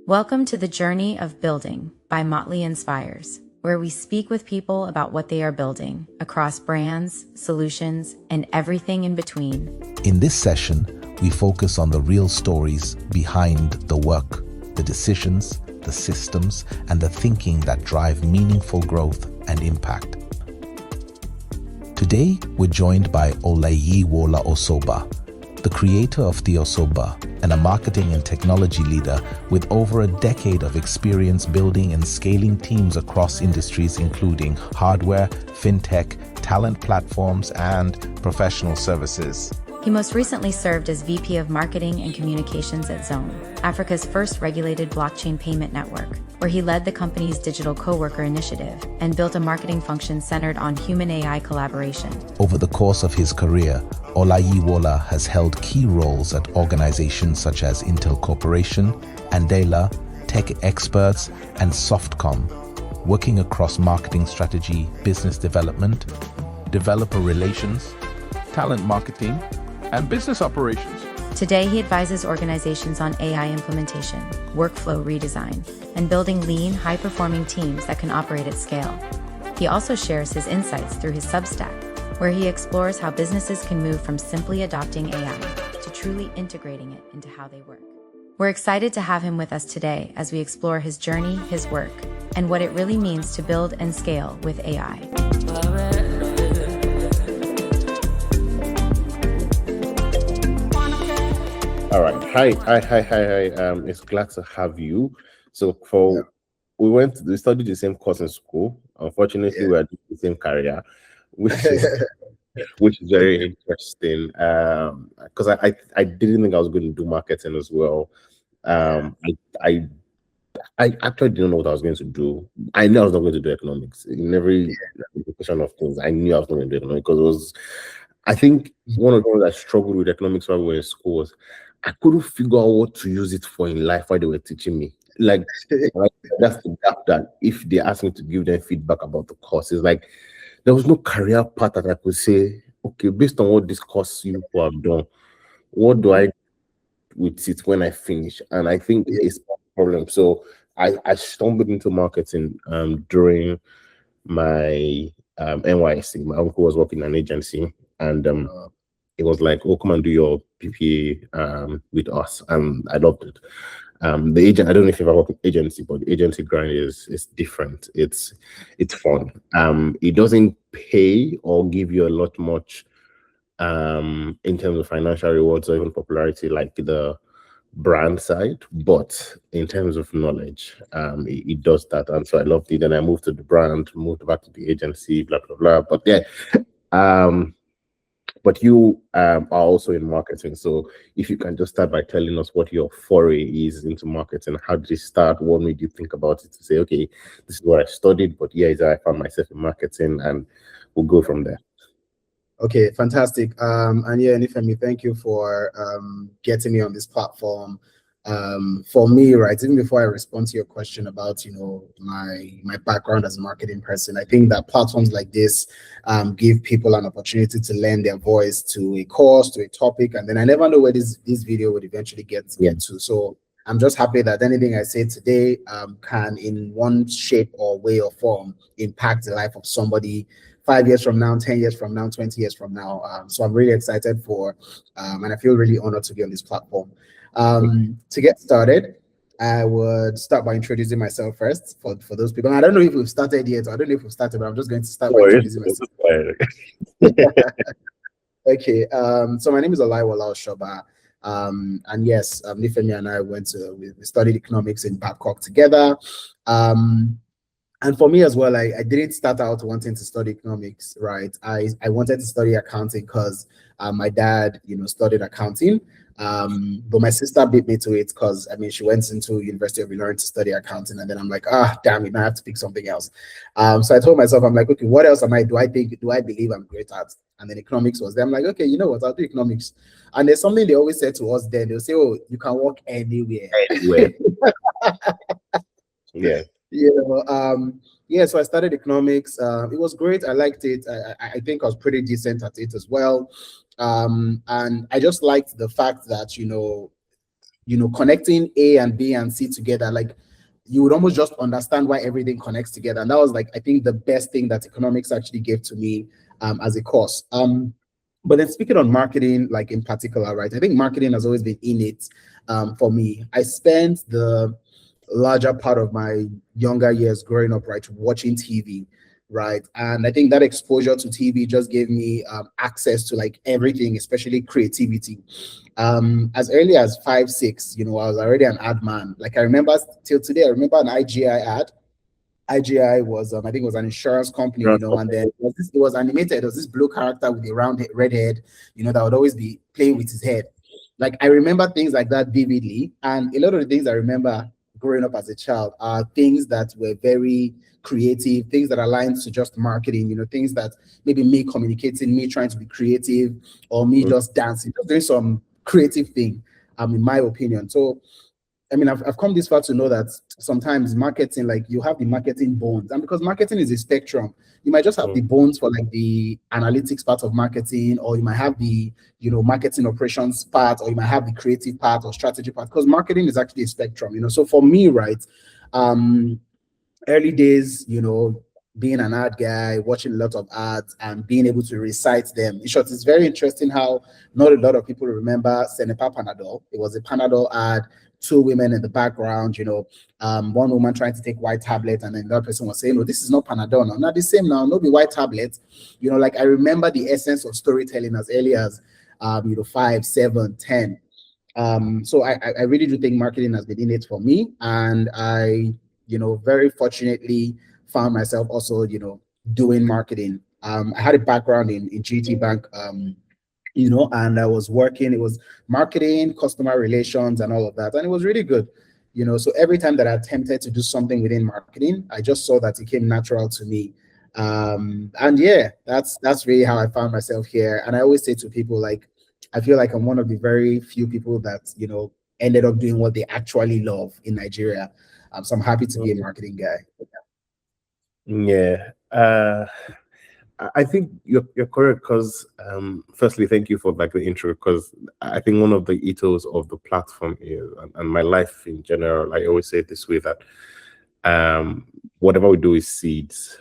Welcome to the Journey of Building by Motley Inspires, where we speak with people about what they are building across brands, solutions, and everything in between. In this session, we focus on the real stories behind the work, the decisions, the systems, and the thinking that drive meaningful growth and impact. Today, we're joined by Olayiwola Osoba, the creator of The Osoba, and a marketing and technology leader with over a decade of experience building and scaling teams across industries including hardware, fintech, talent platforms, and professional services. He most recently served as VP of Marketing and Communications at Zone, Africa's first regulated blockchain payment network, where he led the company's digital coworker initiative and built a marketing function centered on human-AI collaboration. Over the course of his career, Olayiwola has held key roles at organizations such as Intel Corporation, Andela, Tech Experts, and Softcom, working across marketing strategy, business development, developer relations, talent marketing, and business operations. Today, he advises organizations on AI implementation, workflow redesign, and building lean, high-performing teams that can operate at scale. He also shares his insights through his Substack, where he explores how businesses can move from simply adopting AI to truly integrating it into how they work. We're excited to have him with us today as we explore his journey, his work, and what it really means to build and scale with AI. All right. Hi. It's glad to have you. So we studied the same course in school. Unfortunately, we are doing the same career, which is very interesting. Because I didn't think I was going to do marketing as well. I actually didn't know what I was going to do. I knew I was not going to do economics. In every question of things, I knew I was not going to do economics because I think one of the things I struggled with economics while we were in school was I couldn't figure out what to use it for in life while they were teaching me. Like that's the gap that if they asked me to give them feedback about the course, it's like there was no career path that I could say, okay, based on what this course you people have done, what do I do with it when I finish? And I think it's a problem. So I stumbled into marketing during my NYC. My uncle was working in an agency, and it was like, oh, come and do your PPA with us. I loved it. The agent, I don't know if you've ever worked with agency, but the agency grind is different. It's fun. It doesn't pay or give you a lot much in terms of financial rewards or even popularity like the brand side, but in terms of knowledge, it does that. And so I loved it. And I moved to the brand, moved back to the agency, blah blah blah. But yeah, but you are also in marketing. So if you can just start by telling us what your foray is into marketing, how did it start? What made you think about it to say, okay, this is what I studied, but yeah, I found myself in marketing, and we'll go from there. Okay, fantastic. And yeah, Nifemi, thank you for getting me on this platform. For me, right, even before I respond to your question about, my background as a marketing person, I think that platforms like this give people an opportunity to lend their voice to a course, to a topic, and then I never know where this video would eventually get to. So I'm just happy that anything I say today can, in one shape or way or form, impact the life of somebody 5 years from now, 10 years from now, 20 years from now. So I'm really excited and I feel really honored to be on this platform. To get started, I would start by introducing myself first for those people. And I don't know if we've started yet. I don't know if we've started, but I'm just going to start by introducing myself. Okay. So my name is Olayiwola Osoba. And yes, Nifemi and I we studied economics in Babcock together. And for me as well, I didn't start out wanting to study economics, right? I wanted to study accounting because my dad, studied accounting. But my sister beat me to it because she went into University of Ilorin to study accounting, and then I'm like, damn it, I have to pick something else. So I told myself, I'm like, okay, what else do I believe I'm great at? And then economics was there. I'm like, okay, you know what, I'll do economics. And there's something they always said to us then. They'll say, oh, you can work anywhere. Yeah. So I studied economics. It was great. I liked it. I think I was pretty decent at it as well. And I just liked the fact that, connecting A and B and C together, like you would almost just understand why everything connects together. And that was like, I think the best thing that economics actually gave to me as a course. But then speaking on marketing, like in particular, right? I think marketing has always been innate for me. I spent the larger part of my younger years growing up, right, watching TV, right? And I think that exposure to TV just gave me access to like everything, especially creativity. As early as 5, 6, I was already an ad man. Like I remember till today, I remember an IGI ad. IGI was, I think it was an insurance company, and then it was animated. It was this blue character with a round red head, that would always be playing with his head. Like I remember things like that vividly. And a lot of the things I remember growing up as a child are things that were very creative, things that aligned to just marketing, things that maybe me communicating, me trying to be creative, or me just dancing, just doing some creative thing, in my opinion. So I mean, I've come this far to know that sometimes marketing, like you have the marketing bones, and because marketing is a spectrum, you might just have the bones for like the analytics part of marketing, or you might have the, marketing operations part, or you might have the creative part or strategy part, because marketing is actually a spectrum, So for me, right, early days, being an ad guy, watching a lot of ads and being able to recite them. In short, it's very interesting how not a lot of people remember Senepa Panadol. It was a Panadol ad, 2 women in the background, one woman trying to take white tablet, and then another person was saying, no, this is not Panadol. No, not the same now, no be white tablet. Like I remember the essence of storytelling as early as, 5, 7, 10. So I really do think marketing has been in it for me. And I, very fortunately found myself also, doing marketing. I had a background in GT Bank, and I was working, it was marketing, customer relations, and all of that. And it was really good. So every time that I attempted to do something within marketing, I just saw that it came natural to me. And yeah, that's really how I found myself here. And I always say to people, like, I feel like I'm one of the very few people that, ended up doing what they actually love in Nigeria. So I'm happy to be a marketing guy. Yeah. I think you're correct, because firstly, thank you for like the intro, because I think one of the ethos of the platform is, and my life in general, I always say it this way, that whatever we do is seeds.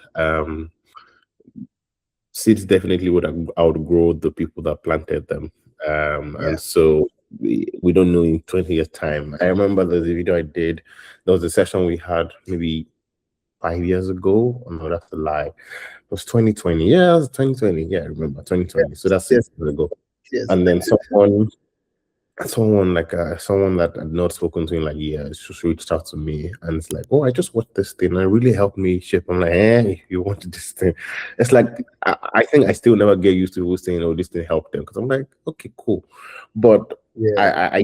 Seeds definitely would outgrow the people that planted them. And so we don't know in 20 years time. I remember there's a video I did, there was a session we had maybe 5 years ago. Oh no, that's a lie. It was 2020. Yeah, it was 2020. Yeah, I remember 2020. So that's 6 years ago. Yes. And then someone that I'd not spoken to in like years just reached out to me, and it's like, oh, I just watched this thing and it really helped me shape. I'm like, hey, you wanted this thing? It's like I think I still never get used to people saying, oh, this thing helped them, because I'm like, okay, cool. But I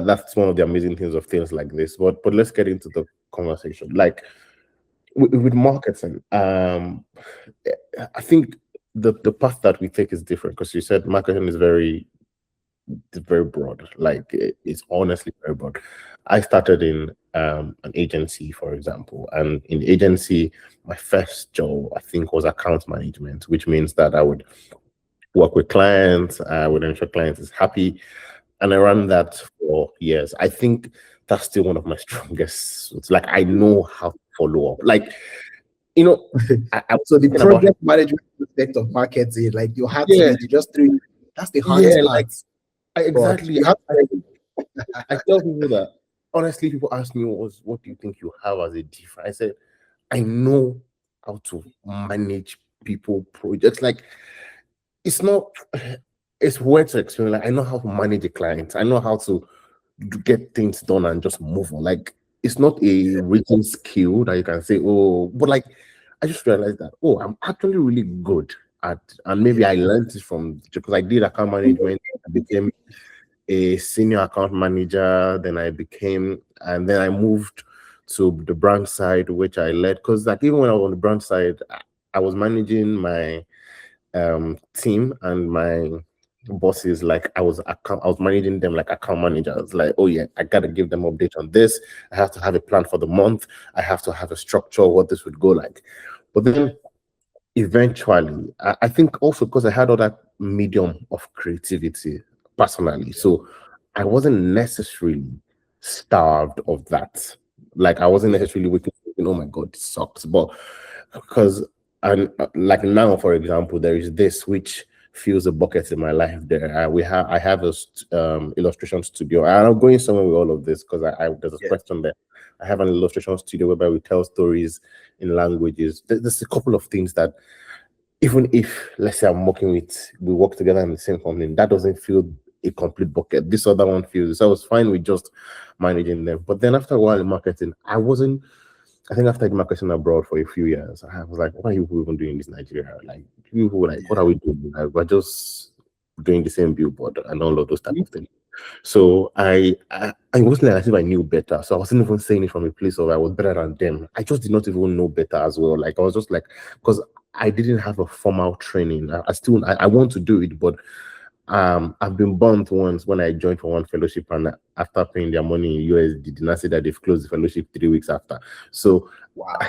that's one of the amazing things of things like this. But let's get into the conversation. Like with marketing, I think the path that we take is different, because you said marketing is very broad. Like it's honestly very broad. I started in an agency, for example, and in the agency, my first job I think was account management, which means that I would work with clients, I would ensure clients is happy, and I ran that for years. I think that's still one of my strongest. It's like I know how to follow up. Like, so the project management aspect of marketing, like you had to, you just threw. That's the hardest part. Like, exactly. I tell people that honestly, people ask me, what do you think you have as a difference? I said, I know how to manage people, projects. Like, it's weird to explain. Like, I know how to manage a client. I know how to get things done and just move on. Like, it's not a written skill that you can say, oh, but like, I just realized that, oh, I'm actually really good at, and maybe I learned it from, because I did account management, I became a senior account manager, then and then I moved to the branch side, which I led, because like even when I was on the branch side, I was managing my team and my bosses, like I was managing them like account managers. Like, oh yeah, I gotta give them update on this. I have to have a plan for the month. I have to have a structure of what this would go like. But then eventually, I think also because I had all that medium of creativity personally, so I wasn't necessarily starved of that. Like I wasn't necessarily waking up thinking, oh my god, this sucks. But because and like now, for example, there is this which fills a bucket in my life. I have a illustration studio. And I'm going somewhere with all of this because I there's a question there. I have an illustration studio whereby we tell stories in languages. There's a couple of things that even if, let's say, we work together in the same company, that doesn't feel a complete bucket. This other one feels. So I was fine with just managing them. But then after a while in marketing, I think after I did marketing abroad for a few years, I was like, what are you people even doing in this Nigeria? Like, people like, what are we doing? Like, we're just doing the same billboard and all of those type of things. So I wasn't like as if I knew better. So I wasn't even saying it from a place of I was better than them. I just did not even know better as well. Like I was just like, because I didn't have a formal training. I want to do it, but I've been burnt once when I joined for one fellowship, and after paying their money in USD, did not say that they've closed the fellowship 3 weeks after. So Wow.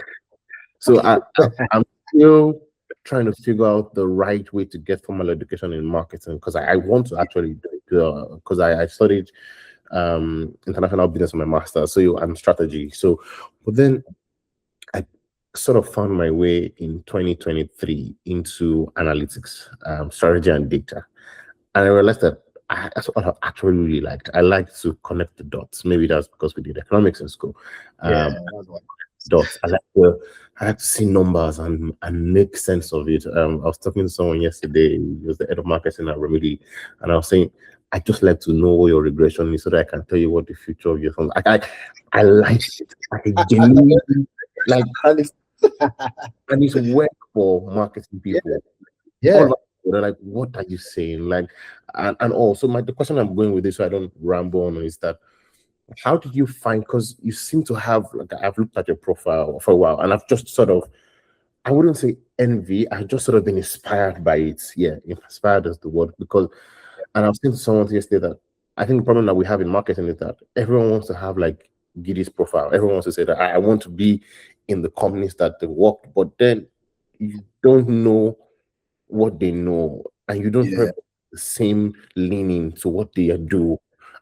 So I'm still trying to figure out the right way to get formal education in marketing, because I want to actually do it, because I studied international business in my master's, so I'm strategy. So, but then I sort of found my way in 2023 into analytics, strategy and data. And I realized that that's what I actually really liked. I like to connect the dots. Maybe that's because we did economics in school. Dots. I like to see numbers and make sense of it. I was talking to someone yesterday. He was the head of marketing at Remedy, and I was saying, I just like to know what your regression is so that I can tell you what the future of your firm. I like it. I genuinely like it. And it's work for marketing people. Yeah. They're like, what are you saying? Like, and also the question I'm going with this, so I don't ramble on, is that how did you find, because you seem to have, like, I've looked at your profile for a while, and I've just sort of, I wouldn't say envy, I've just sort of been inspired by it. Yeah, inspired is the word, because, and I was saying to someone yesterday that I think the problem that we have in marketing is that everyone wants to have like Giddy's profile. Everyone wants to say that I want to be in the companies that they work, but then you don't know what they know, and you don't have the same leaning to what they do.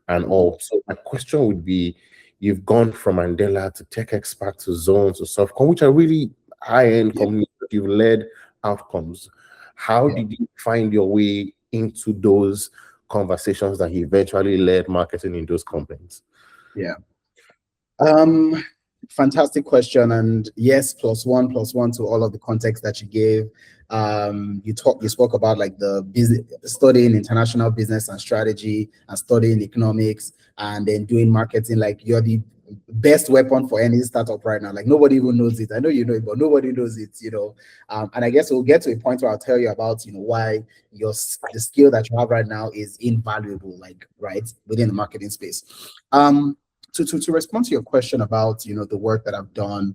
And also, my question would be, you've gone from Mandela to tech expert to zones to softcom, which are really high-end companies that you've led outcomes. How did you find your way into those conversations that you eventually led marketing in those companies? Yeah. Fantastic question. And yes, plus one to all of the context that you gave. You spoke about like the business, studying international business and strategy, and studying economics, and then doing marketing. Like, you're the best weapon for any startup right now. Like, nobody even knows it. I know you know it, but nobody knows it, and I guess we'll get to a point where I'll tell you about why the skill that you have right now is invaluable, like, right, within the marketing space. To respond to your question about the work that I've done,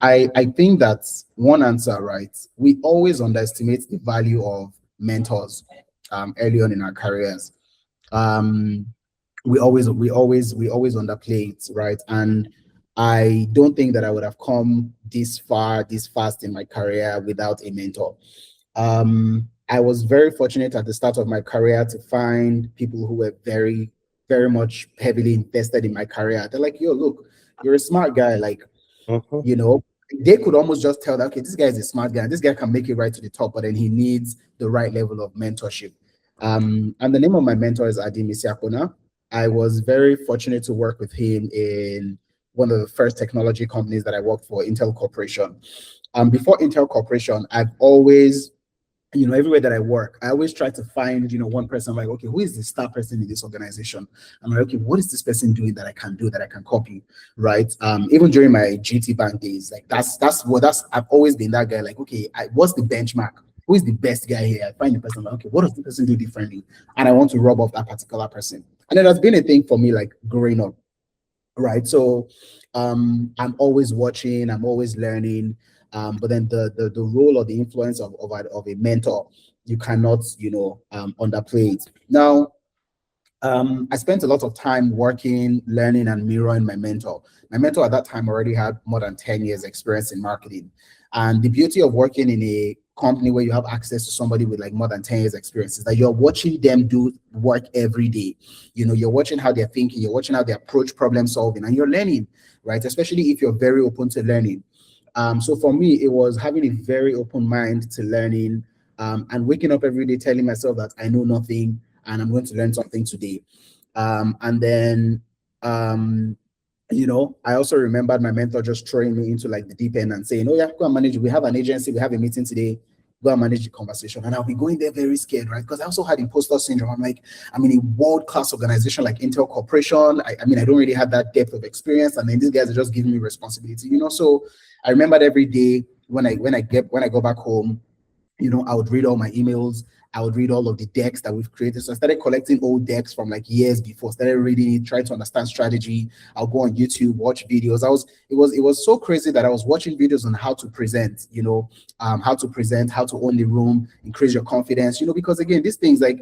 I think that's one answer, right? We always underestimate the value of mentors early on in our careers. We always underplay it, right? And I don't think that I would have come this far, this fast in my career without a mentor. I was very fortunate at the start of my career to find people who were very, very much heavily invested in my career. They're like, yo, look, you're a smart guy. Like, they could almost just tell that, okay, this guy is a smart guy. This guy can make it right to the top, but then he needs the right level of mentorship. And the name of my mentor is Adi Misiakona. I was very fortunate to work with him in one of the first technology companies that I worked for, Intel Corporation. Before Intel Corporation, I've always, everywhere that I work, I always try to find, one person. I'm like, okay, who is the star person in this organization? I'm like, okay, what is this person doing that I can do, that I can copy, right? Even during my GT Bank days, like I've always been that guy. Like, okay, what's the benchmark? Who is the best guy here? I find the person, I'm like, okay, what does the person do differently? And I want to rub off that particular person. And then that's been a thing for me, like growing up, right? So I'm always watching, I'm always learning. But then the role or the influence of a mentor, you cannot, underplay it. Now, I spent a lot of time working, learning, and mirroring my mentor. My mentor at that time already had more than 10 years experience in marketing. And the beauty of working in a company where you have access to somebody with like more than 10 years experience, is that you're watching them do work every day. You know, you're watching how they're thinking, you're watching how they approach problem solving, and you're learning, right? Especially if you're very open to learning. So for me, it was having a very open mind to learning, and waking up every day telling myself that I know nothing and I'm going to learn something today. And then, you know, I also remembered my mentor just throwing me into like the deep end and saying, oh yeah, go and manage. We have an agency, we have a meeting today, go and manage the conversation. And I'll be going there very scared, right? Because I also had imposter syndrome. I'm like, I'm in a world-class organization like Intel Corporation. I mean, I don't really have that depth of experience. And then these guys are just giving me responsibility, you know? So I remembered every day when I go back home, you know, I would read all my emails. I would read all of the decks that we've created. So I started collecting old decks from like years before, started reading it, trying to understand strategy. I'll go on YouTube, watch videos. It was so crazy that I was watching videos on how to present, you know, how to present, how to own the room, increase your confidence, you know, because again, these things like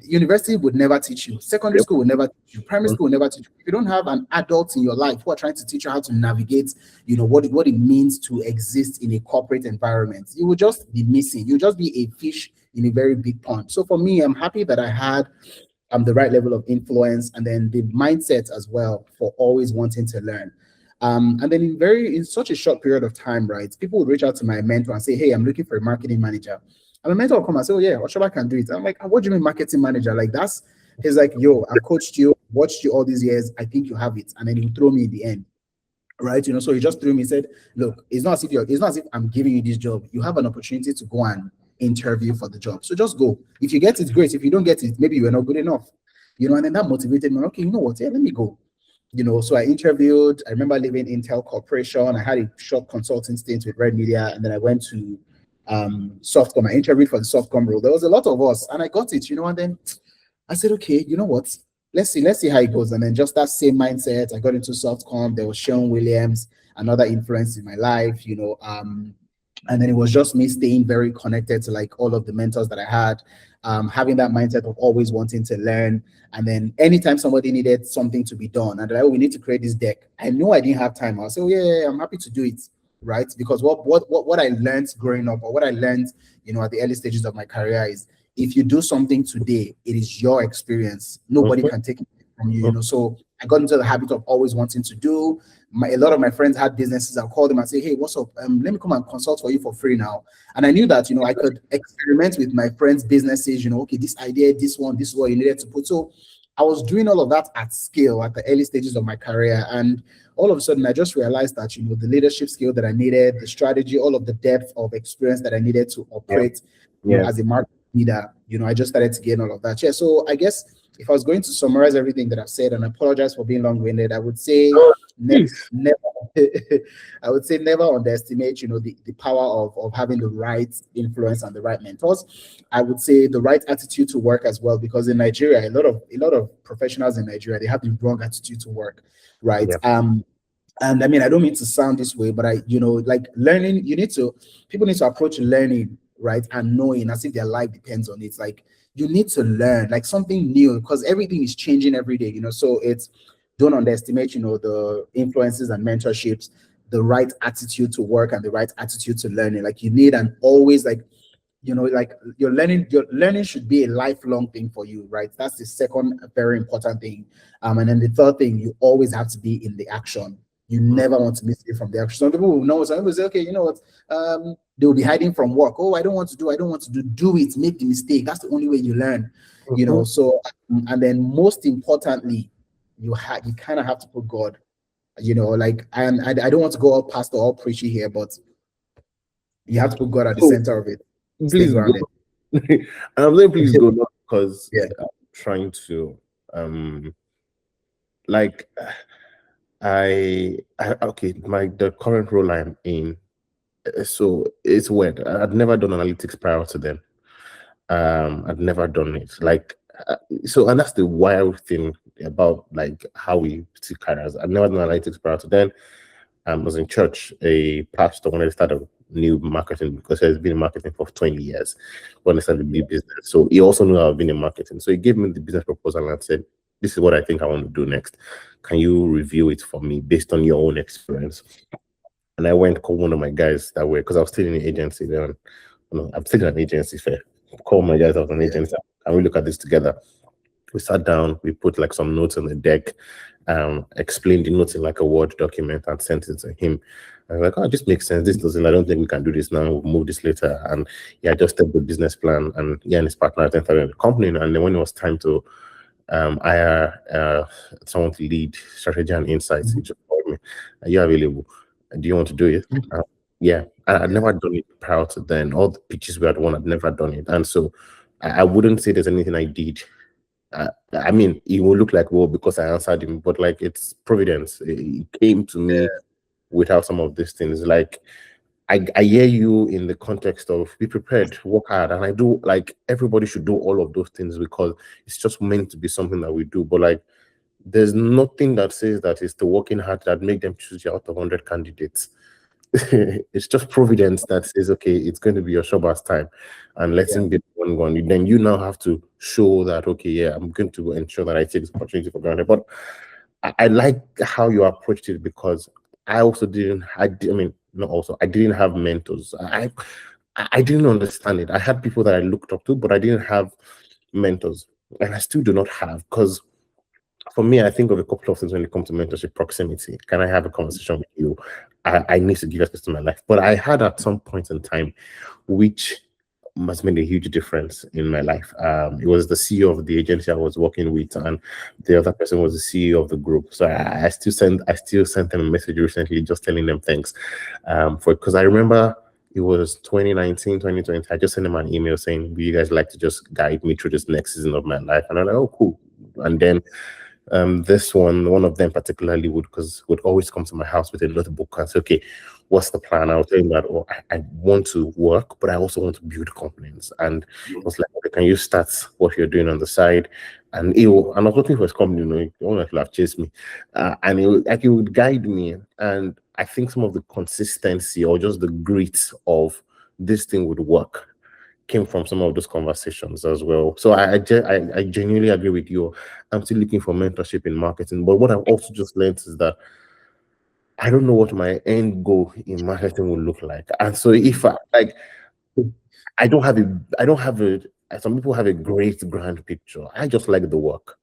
university would never teach you, secondary school would never teach you, primary school would never teach you. If you don't have an adult in your life who are trying to teach you how to navigate, you know, what it means to exist in a corporate environment, you will just be missing. You'll just be a fish in a very big pond. So for me, I'm happy that I had the right level of influence, and then the mindset as well for always wanting to learn. And then in such a short period of time, right, people would reach out to my mentor and say, hey, I'm looking for a marketing manager. And my mentor will come and say, oh yeah, Osoba can do it. I'm like, what do you mean marketing manager? Like he's like, yo, I've coached you, watched you all these years. I think you have it. And then he'll throw me in the end. Right. You know, so he just threw me and said, look, it's not as if I'm giving you this job. You have an opportunity to go and interview for the job. So just go. If you get it, great. If you don't get it, maybe you were not good enough. You know, and then that motivated me. Okay, you know what? Yeah, let me go. You know, so I interviewed. I remember leaving Intel Corporation. I had a short consulting stint with Red Media, and then I went to Softcom. I interviewed for the Softcom role. There was a lot of us, and I got it, you know, and then I said, okay, you know what? Let's see how it goes. And then just that same mindset, I got into Softcom. There was Sean Williams, another influence in my life, you know, and then it was just me staying very connected to like all of the mentors that I had, having that mindset of always wanting to learn. And then anytime somebody needed something to be done, and like, oh, we need to create this deck. I knew I didn't have time. I'll say, oh yeah, I'm happy to do it, right? Because what I learned growing up, or what I learned, you know, at the early stages of my career is, if you do something today, it is your experience. Nobody can take it from you, you know. So I got into the habit of always wanting to do. A lot of my friends had businesses. I'll call them and say, hey, what's up? Let me come and consult for you for free now. And I knew that, you know, I could experiment with my friends' businesses, you know, okay, this idea, this is what you needed to put. So I was doing all of that at scale at the early stages of my career. And all of a sudden, I just realized that, you know, the leadership skill that I needed, the strategy, all of the depth of experience that I needed to operate you know, as a market leader, you know, I just started to gain all of that. Yeah. So I guess if I was going to summarize everything that I've said, and I apologize for being long-winded, I would say never I would say never underestimate, you know, the power of having the right influence and the right mentors. I would say the right attitude to work as well, because in Nigeria, a lot of professionals in Nigeria, they have the wrong attitude to work, right? And I mean, I don't mean to sound this way, but you know, like learning, people need to approach learning, right, and knowing as if their life depends on it. It's like, you need to learn like something new, because everything is changing every day, you know. So don't underestimate, you know, the influences and mentorships, the right attitude to work and the right attitude to learning. Like you need, and always, like, you know, like your learning should be a lifelong thing for you, right? That's the second very important thing. And then the third thing, you always have to be in the action. You never want to miss it from the action. Some people will know, some people say, okay, you know what, they'll be hiding from work. Oh, I don't want to do it, make the mistake. That's the only way you learn, you know. So, and then most importantly, you kind of have to put God, you know, like, and I don't want to go all pastor, all preachy here, but you have to put God at the center of it. Please go. I'm saying please go, not because I'm trying to like the current role I'm in, so it's weird. I'd never done analytics prior to then. I'd never done it, like, so, and that's the wild thing about like how we see careers. I'd never done analytics prior to then. I was in church, a pastor wanted to start a new marketing, because he's been in marketing for 20 years when I started a new business. So he also knew I've been in marketing. So he gave me the business proposal and said, this is what I think I want to do next. Can you review it for me based on your own experience? And I went call one of my guys that way, because I was still in the agency then. No, I'm still in an agency fair. Call my guys out an agency, and we look at this together. We sat down, we put like some notes on the deck, explained the notes in like a Word document and sent it to him. I was like, oh, this makes sense. This doesn't, I don't think we can do this now. We'll move this later. And he adjusted the business plan, and and his partner entered in the company. And then when it was time to hire someone to lead strategy and insights, he just called me, are you available? Do you want to do it? Yeah, I'd never done it prior to then. All the pitches we had won, I'd never done it. And so I wouldn't say there's anything I did. I mean, it will look like, well, because I answered him, but like it's providence. It came to me without some of these things. Like I hear you in the context of be prepared, work hard. And I do, like, everybody should do all of those things because it's just meant to be something that we do. But like, there's nothing that says that it's the working hard that make them choose you out of 100 candidates. It's just providence that says, okay, it's going to be your Osoba's time, and let him be the one going. Then you now have to show that, okay, yeah, I'm going to ensure that I take this opportunity for granted. But I like how you approached it, because I also didn't. I mean, not also. I didn't have mentors. I didn't understand it. I had people that I looked up to, but I didn't have mentors, and I still do not have, because for me, I think of a couple of things when it comes to mentorship: proximity. Can I have a conversation with you? I need to give access to my life. But I had at some point in time, which must made a huge difference in my life. It was the CEO of the agency I was working with, and the other person was the CEO of the group. So I still sent them a message recently, just telling them thanks because I remember it was 2019, 2020. I just sent them an email saying, "Would you guys like to just guide me through this next season of my life?" And I'm like, "Oh, cool." And then one of them particularly would always come to my house with a notebook and say, "Okay, what's the plan?" I was saying that, "Oh, I want to work, but I also want to build companies." And I was like, "Okay, can you start what you're doing on the side?" And I was looking for his company, he wanted to have chased me, and he would guide me. And I think some of the consistency or just the grit of this thing would work came from some of those conversations as well. So I genuinely agree with you. I'm still looking for mentorship in marketing, but what I've also just learned is that I don't know what my end goal in marketing will look like. And so if I don't have a some people have a great grand picture. I just like the work.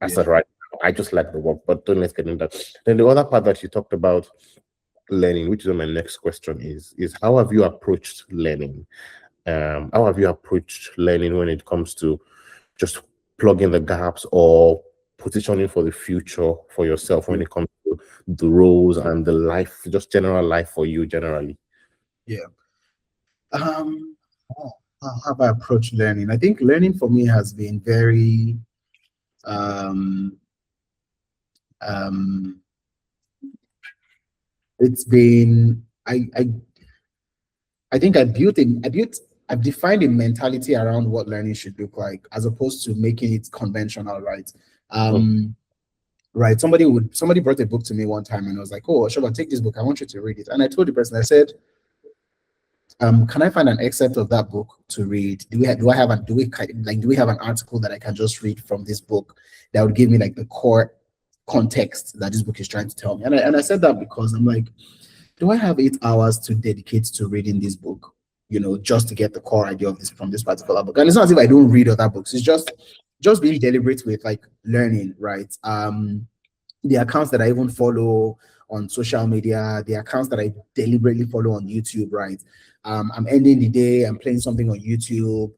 I said, right, I just like the work, but don't let's get into that. Then the other part that you talked about, learning, which is my next question, is how have you approached learning? How have you approached learning when it comes to just plugging the gaps or positioning for the future for yourself when it comes to the roles and the life, just general life for you generally? How have I approached learning? I think learning for me has been very it's been I think I've defined a mentality around what learning should look like, as opposed to making it conventional, right? Right. Somebody brought a book to me one time and I was like, "Oh, Osoba, take this book. I want you to read it." And I told the person, I said, can I find an excerpt of that book to read? Do we have an article that I can just read from this book that would give me like the core context that this book is trying to tell me? And I said that because I'm like, do I have 8 hours to dedicate to reading this book? Just to get the core idea of this from this particular book. And it's not as if I don't read other books. It's just being deliberate with like learning, right? The accounts that I even follow on social media, the accounts that I deliberately follow on YouTube, right? I'm ending the day, I'm playing something on YouTube,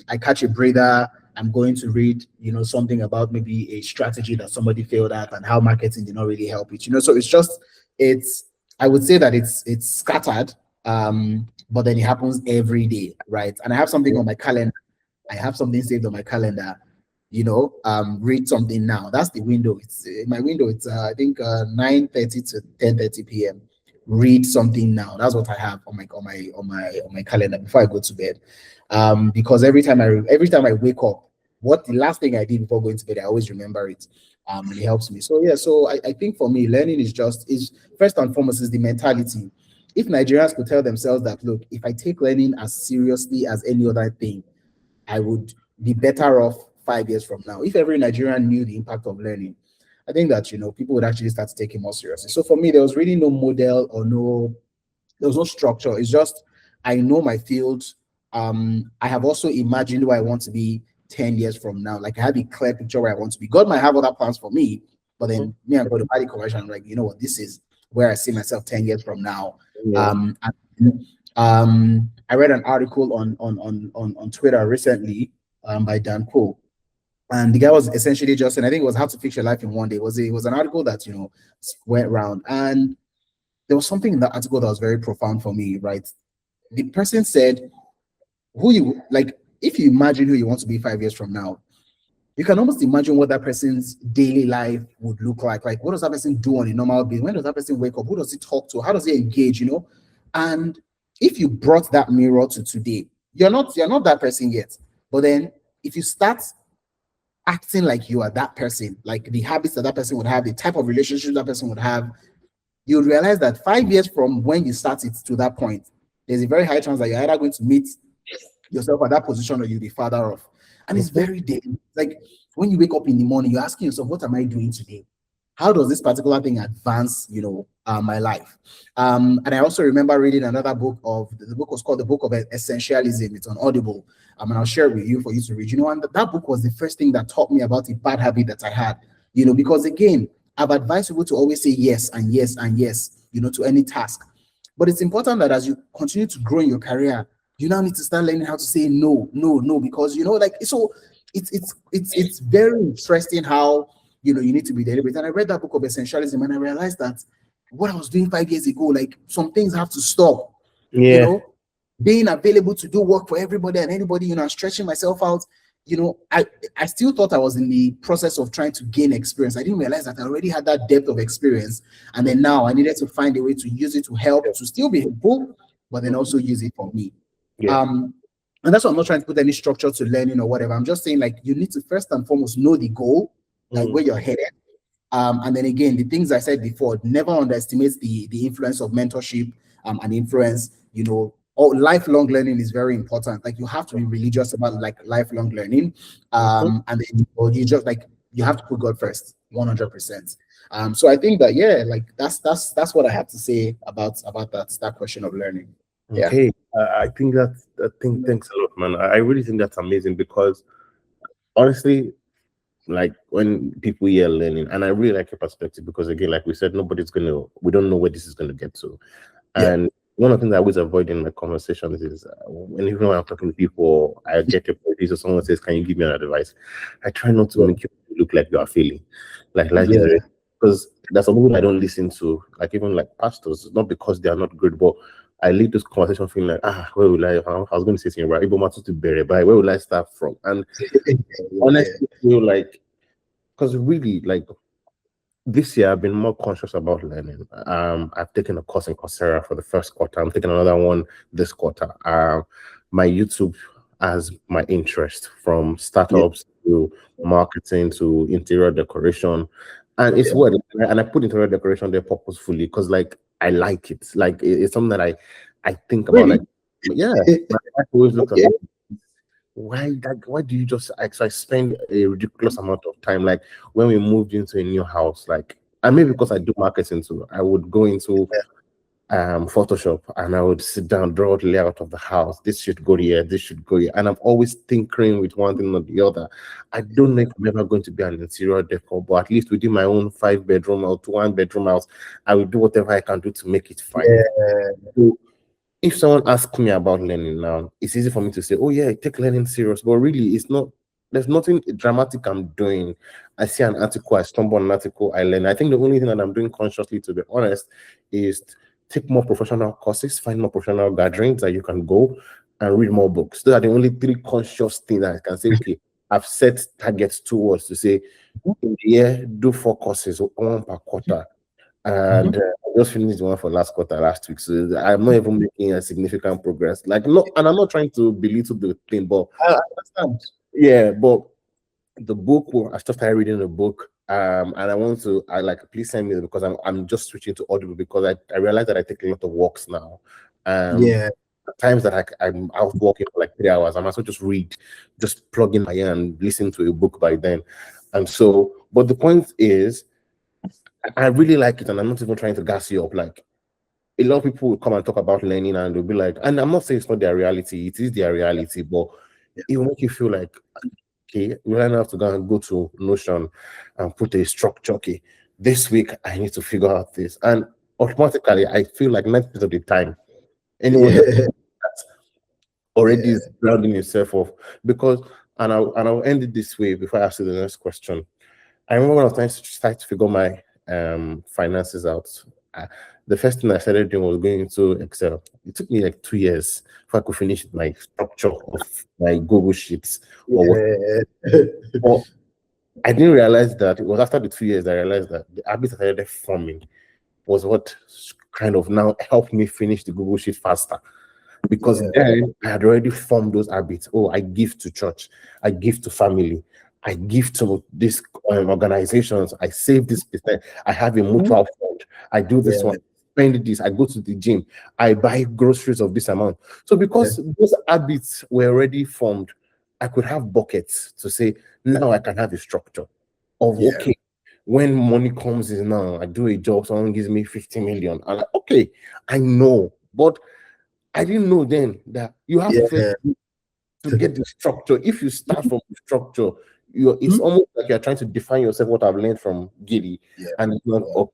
I catch a breather, I'm going to read, something about maybe a strategy that somebody failed at and how marketing did not really help it, so I would say that it's scattered, but then it happens every day, right? And I have something on my calendar. I have something saved on my calendar, read something now. That's the window. It's my window. It's I think 9:30 to 10:30 p.m. Read something now. That's what I have on my calendar before I go to bed. Because every time I wake up, what the last thing I did before going to bed, I always remember it. And it helps me. So I think for me, learning is first and foremost is the mentality. If Nigerians could tell themselves that, look, if I take learning as seriously as any other thing, I would be better off 5 years from now. If every Nigerian knew the impact of learning, I think that, people would actually start to take it more seriously. So for me, there was really no model or there was no structure. It's just I know my field. I have also imagined where I want to be 10 years from now. Like I have a clear picture where I want to be. God might have other plans for me, but then me and God to buy the conversion. I'm like, you know what, this is where I see myself 10 years from now. Yeah. I read an article on Twitter recently by Dan Poe. And the guy was essentially just, and I think it was how to fix your life in one day. It was an article that, you know, went around. And there was something in that article that was very profound for me, right? The person said, who you like, if you imagine who you want to be 5 years from now, you can almost imagine what that person's daily life would look like. Like, what does that person do on a normal basis? When does that person wake up? Who does he talk to? How does he engage? You know, and if you brought that mirror to today, you're not that person yet. But then, if you start acting like you are that person, like the habits that that person would have, the type of relationship that person would have, you would realize that 5 years from when you started to that point, there's a very high chance that you're either going to meet yourself at that position or you'll be farther off. And it's very daily. Like when you wake up in the morning, you're asking yourself, what am I doing today? How does this particular thing advance, you know, my life? And I also remember reading another book the book was called The Book of Essentialism. It's on Audible. And I'll share it with you for you to read. You know, and that book was the first thing that taught me about a bad habit that I had, you know, because again, I've advised people to always say yes and yes and yes, you know, to any task. But it's important that as you continue to grow in your career, you now need to start learning how to say no, because you know, like so it's very interesting how you know you need to be deliberate. And I read that book of essentialism and I realized that what I was doing 5 years ago, like some things have to stop. Yeah. You know, being available to do work for everybody and anybody, you know, stretching myself out. You know, I still thought I was in the process of trying to gain experience. I didn't realize that I already had that depth of experience. And then now I needed to find a way to use it to help, to still be helpful, but then also use it for me. Yeah. And that's why I'm not trying to put any structure to learning or whatever. I'm just saying, like, you need to first and foremost know the goal, like where you're headed. And then again, the things I said before, never underestimate the influence of mentorship and influence, you know. Lifelong learning is very important. Like you have to be religious about like lifelong learning. And then you just like you have to put God first, 100%. So I think that like that's what I have to say about that question of learning. Yeah. Okay, I think thanks a lot, man. I really think that's amazing because honestly, like when people hear learning, and I really like your perspective because again, like we said, we don't know where this is gonna get to. And one of the things I always avoid in my conversations is when I'm talking to people, I get a police or someone says, "Can you give me an advice?" I try not to make you look like you are failing, because there's some people I don't listen to, like even like pastors, not because they are not good, but I leave this conversation feeling like, where will I was going to say something right, where will I start from? And honestly, I feel like, because really, like this year, I've been more conscious about learning. I've taken a course in Coursera for the first quarter. I'm taking another one this quarter. My YouTube has my interest from startups to marketing to interior decoration. And it's what, and I put interior decoration there purposefully because like I like it. Like it's something that I think about. Really? Like, I always look at it. Why do you just I spend a ridiculous amount of time? Like when we moved into a new house, like and maybe because I do marketing too, I would go into Photoshop and I would sit down, draw the layout of the house. This should go here, this should go here. And I'm always tinkering with one thing or the other. I don't know if I'm ever going to be an interior decor, but at least within my own 5-bedroom or 1-bedroom house, I will do whatever I can do to make it fine. So, if someone asks me about learning now, it's easy for me to say, oh yeah, take learning serious. But really, it's not, there's nothing dramatic I'm doing. I see an article, I stumble on an article, I learn. I think the only thing that I'm doing consciously, to be honest, is take more professional courses, find more professional gatherings that you can go and read more books. Those are the only 3 conscious things that I can say, okay, I've set targets towards to say, in the year, do 4 courses, 1 per quarter. And I just finished the one for last quarter last week, so I'm not even making a significant progress. Like, no, and I'm not trying to belittle the thing, but I understand. Yeah, but the book, I started reading the book, and I like, please send me because I'm just switching to Audible because I realized that I take a lot of walks now. At times that I'm out walking for like 3 hours, I might as well just plug in my ear and listen to a book by then. And so, but the point is, I really like it, and I'm not even trying to gas you up. Like, a lot of people will come and talk about learning and they'll be like, and I'm not saying it's not their reality, it is their reality, but it will make you feel like, okay, we don't have to go to Notion and put a structure. Okay, this week I need to figure out this. And automatically, I feel like 90% of the time, anyone that already is grounding yourself off. Because, and I'll end it this way before I ask you the next question. I remember when I was trying to start to figure my finances out. The first thing I started doing was going into Excel. It took me like 2 years before I could finish my structure of my Google Sheets. Or I didn't realize that it was after the 2 years I realized that the habits I started forming was what kind of now helped me finish the Google Sheet faster. Because then I had already formed those habits. Oh, I give to church, I give to family, I give to these organizations, I save this percent, I have a mutual fund, I do this one, spend this, I go to the gym, I buy groceries of this amount. So because those habits were already formed, I could have buckets to say, now I can have a structure of okay, when money comes in now, I do a job, someone gives me 50 million. I'm like, okay, I know, but I didn't know then that you have to first to get the structure. If you start from the structure, it's almost like you're trying to define yourself. What I've learned from Giddy, and it's not up.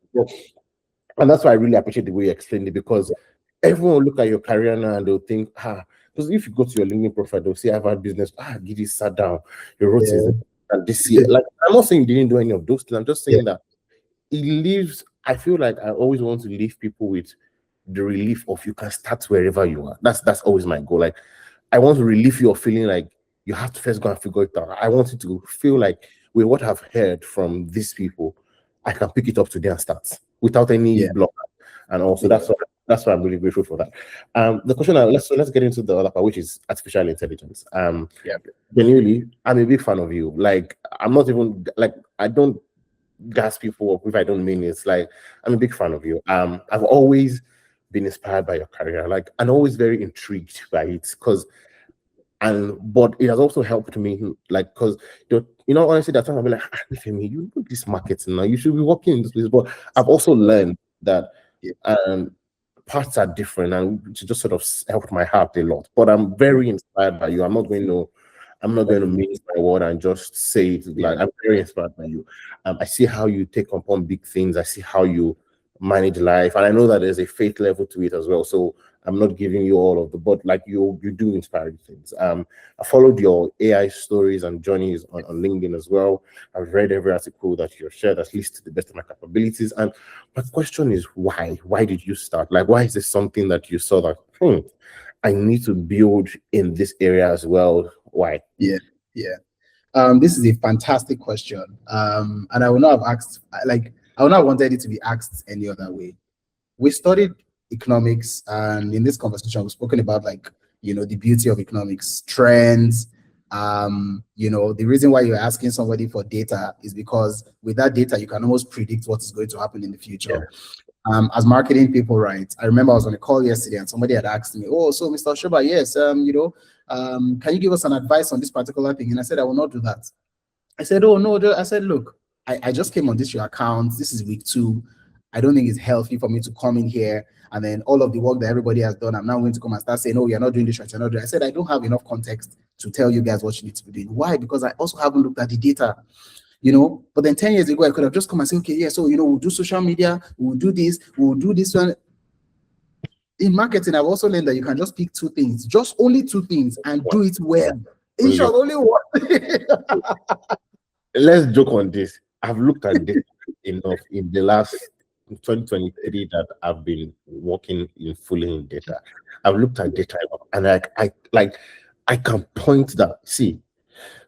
And that's why I really appreciate the way you explained it, because everyone will look at your career now and they'll think, because if you go to your LinkedIn profile, they'll say I've had business. Giddy sat down, he wrote his and this year. Like, I'm not saying you didn't do any of those things. I'm just saying that it leaves. I feel like I always want to leave people with the relief of you can start wherever you are. That's always my goal. Like, I want to relieve you of feeling like you have to first go and figure it out. I want you to feel like with what I've heard from these people, I can pick it up today and start without any block. And also that's why I'm really grateful for that. The question now, let's get into the other part, which is artificial intelligence. Genuinely, I'm a big fan of you. Like, I'm not even like, I don't gas people up if I don't mean it. It's like, I'm a big fan of you. I've always been inspired by your career, like, and always very intrigued by it, but it has also helped me, like, because honestly, that time I'll be like, Femi, you do this marketing now, you should be working in this place. But I've also learned that parts are different, and it just sort of helped my heart a lot. But I'm very inspired by you. I'm not going to mince my word and just say it. Like, I'm very inspired by you. I see how you take upon big things. I see how you manage life, and I know that there's a faith level to it as well. So I'm not giving you all of the, but like you do inspiring things. I followed your AI stories and journeys on LinkedIn as well. I've read every article that you've shared, at least to the best of my capabilities. And my question is, why? Why did you start? Like, why is this something that you saw that I need to build in this area as well? Why? This is a fantastic question. And I would not have asked, like, I would not have wanted it to be asked any other way. We studied economics, and in this conversation, we've spoken about, like, the beauty of economics, trends. The reason why you're asking somebody for data is because with that data, you can almost predict what is going to happen in the future. As marketing people, right? I remember I was on a call yesterday and somebody had asked me, "Oh, so Mr. Osoba, yes, can you give us an advice on this particular thing?" And I said, "I will not do that." I said, "Oh no," I said, "Look, I just came on your account. This is week 2. I don't think it's healthy for me to come in here and then all of the work that everybody has done, I'm now going to come and start saying, oh, you're not doing this right, you're not doing it." I said, I don't have enough context to tell you guys what you need to be doing. Why? Because I also haven't looked at the data, But then 10 years ago, I could have just come and say, okay, yeah, so, we'll do social media, we'll do this one. In marketing, I've also learned that you can just pick 2 things, just only 2 things, and do it well. In short, only one. Let's joke on this. I've looked at this enough in the last 2023 that I've been working fully in data. I've looked at data and I can point that. See,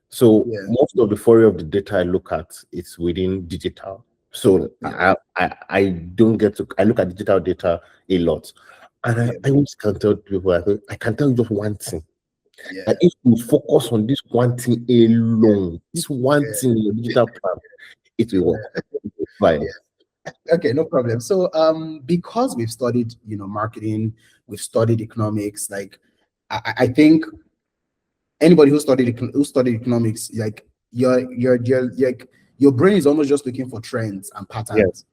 so most of the theory of the data I look at is within digital. So I don't get to. I look at digital data a lot, and I always can tell people. I can tell you just one thing. And if we focus on this one thing alone, this one thing in your digital plan, it will work. Okay, no problem. So because we've studied marketing, we've studied economics, like I think anybody who studied economics, like your brain is almost just looking for trends and patterns.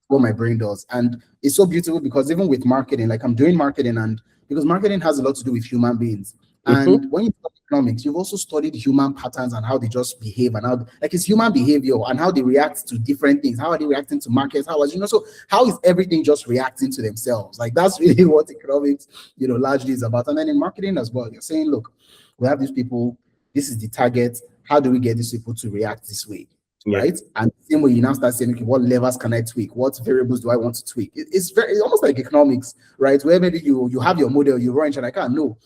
what my brain does. And it's so beautiful because even with marketing, like I'm doing marketing, and because marketing has a lot to do with human beings. And when you study economics, you've also studied human patterns and how they just behave, and how, like, it's human behavior and how they react to different things. How are they reacting to markets? How is, so how is everything just reacting to themselves? Like, that's really what economics, largely is about. And then in marketing as well, you're saying, look, we have these people, this is the target. How do we get these people to react this way? Right? And same way you now start saying, okay, what levers can I tweak? What variables do I want to tweak? It's almost like economics, right? Where maybe you have your model, you run, and I can't know.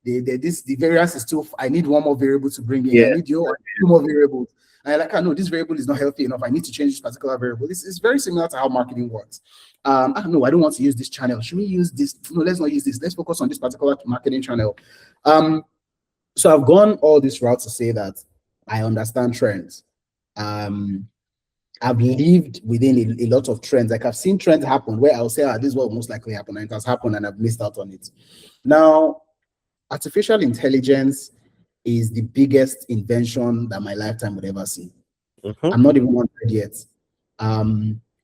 The variance is too. I need one more variable to bring in. I need two more variables. And like, I know this variable is not healthy enough. I need to change this particular variable. This is very similar to how marketing works. I don't know. I don't want to use this channel. Should we use this? No, let's not use this. Let's focus on this particular marketing channel. So I've gone all this route to say that I understand trends. I've lived within a lot of trends. Like, I've seen trends happen where I'll say, this is what will most likely happen, and it has happened, and I've missed out on it. Now, artificial intelligence is the biggest invention that my lifetime would ever see. I'm not even 100 yet.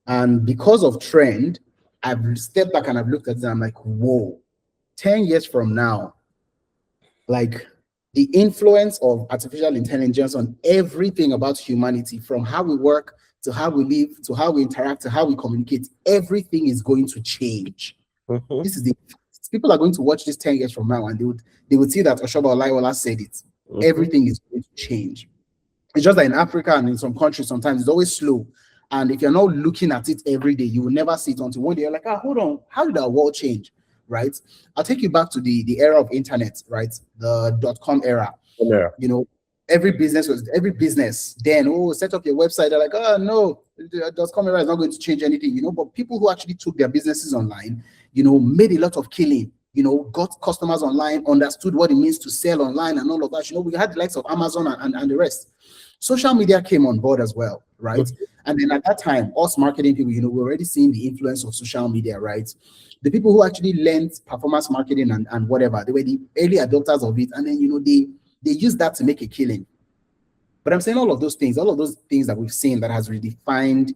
And because of trend, I've stepped back and I've looked at it and I'm like, whoa, 10 years from now, like, the influence of artificial intelligence on everything about humanity, from how we work to how we live to how we interact to how we communicate, everything is going to change. This is people are going to watch this 10 years from now, and they would see that Osoba Olayiwola said it. Everything is going to change. It's just that in Africa and in some countries, sometimes it's always slow. And if you're not looking at it every day, you will never see it until one day you're like, hold on, how did our world change? Right? I'll take you back to the era of internet, right? The .com era. Every business then, set up your website. They're like, no, the .com era is not going to change anything, But people who actually took their businesses online, made a lot of killing, got customers online, understood what it means to sell online and all of that. We had the likes of Amazon and the rest. Social media came on board as well, right? And then at that time, us marketing people, we're already seeing the influence of social media, right? The people who actually learned performance marketing and whatever, they were the early adopters of it. And then, they used that to make a killing. But I'm saying all of those things that we've seen that has redefined,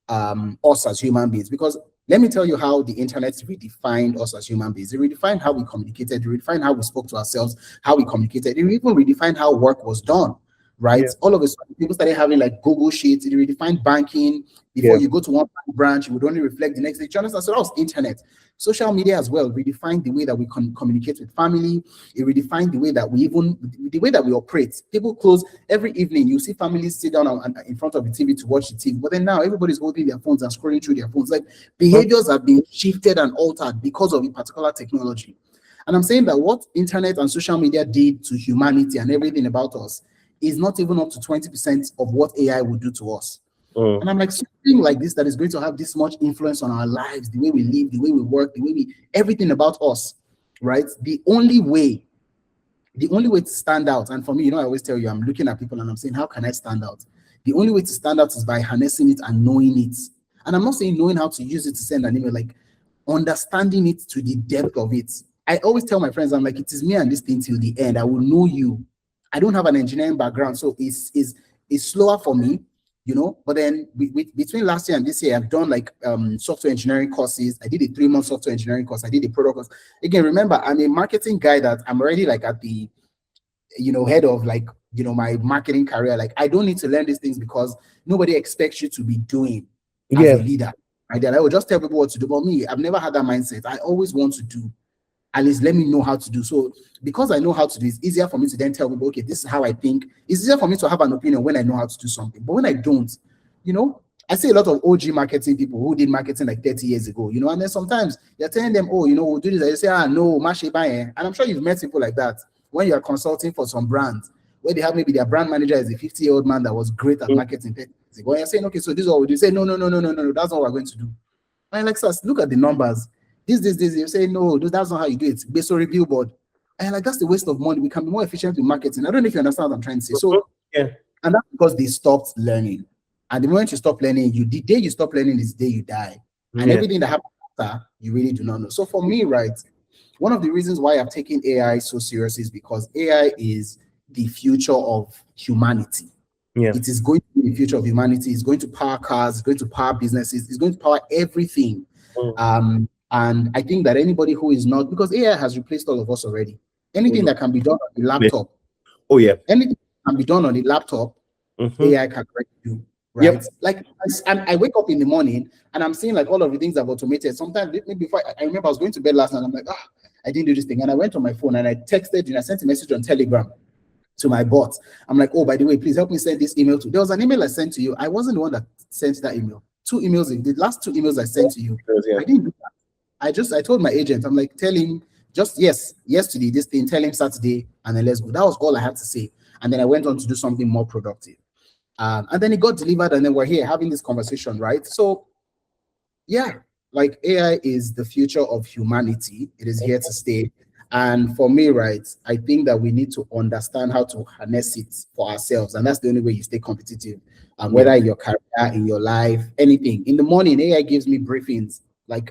us as human beings. Because let me tell you how the internet redefined us as human beings. It redefined how we communicated. It redefined how we spoke to ourselves, how we communicated. It even redefined how work was done, right? All of a sudden, people started having like Google Sheets. It redefined banking. Before you go to one branch, you would only reflect the next day. You understand? So that was internet. Social media as well redefined the way that we communicate with family. It redefined the way that we operate. People close every evening. You see families sit down in front of the TV to watch the TV. But then now everybody's holding their phones and scrolling through their phones. Like, behaviors have been shifted and altered because of a particular technology. And I'm saying that what internet and social media did to humanity and everything about us is not even up to 20% of what AI would do to us. And I'm like, something like this that is going to have this much influence on our lives, the way we live, the way we work, everything about us, right? The only way to stand out, and for me, I always tell you, I'm looking at people and I'm saying, how can I stand out? The only way to stand out is by harnessing it and knowing it. And I'm not saying knowing how to use it to send an email, like understanding it to the depth of it. I always tell my friends, I'm like, it is me and this thing till the end. I will know you. I don't have an engineering background, so it's slower for me. But then between last year and this year, I've done like software engineering courses. I did a 3-month software engineering course. I did a product course. Again, remember, I'm a marketing guy that I'm already like at the, head of like, my marketing career. Like, I don't need to learn these things because nobody expects you to be doing as a leader. Right? I will just tell people what to do. But me, I've never had that mindset. I always want to do. At least let me know how to do. So because I know how to do, it's easier for me to then tell people, okay, this is how I think. It's easier for me to have an opinion when I know how to do something. But when I don't, I see a lot of OG marketing people who did marketing like 30 years ago, and then sometimes you're telling them, we'll do this. They say, no, and I'm sure you've met people like that when you're consulting for some brands where they have maybe their brand manager is a 50-year-old man that was great at marketing 30 years ago. When you're saying, okay, so this is what we do. You say, no, that's not what we're going to do. And like, look at the numbers. This, you say, no, that's not how you do it. Based on review board. And like, that's the waste of money. We can be more efficient with marketing. I don't know if you understand what I'm trying to say. So, and that's because they stopped learning. And the moment you stop learning, the day you stop learning is the day you die. And everything that happens after, you really do not know. So for me, right, one of the reasons why I've taken AI so seriously is because AI is the future of humanity. Yeah. It is going to be the future of humanity. It's going to power cars, it's going to power businesses, it's going to power everything. And I think that anybody who is not, because AI has replaced all of us already. Anything that can be done on the laptop, anything that can be done on the laptop, AI can do, right? Like I wake up in the morning and I'm seeing like all of the things I've automated. Sometimes maybe before I remember I was going to bed last night, I'm like, I didn't do this thing. And I went on my phone and I texted you, I sent a message on Telegram to my bot. I'm like, oh, by the way, please help me send this email to. There was an email I sent to you. I wasn't the one that sent that email. 2 emails, the last 2 emails I sent to you, I didn't do that. I told my agent, I'm like, tell him just yesterday, this thing, tell him Saturday, and then let's go. That was all I had to say. And then I went on to do something more productive. And then it got delivered, and then we're here having this conversation, right? So, yeah, like AI is the future of humanity. It is here to stay. And for me, right, I think that we need to understand how to harness it for ourselves. And that's the only way you stay competitive. Whether in your career, in your life, anything. In the morning, AI gives me briefings, like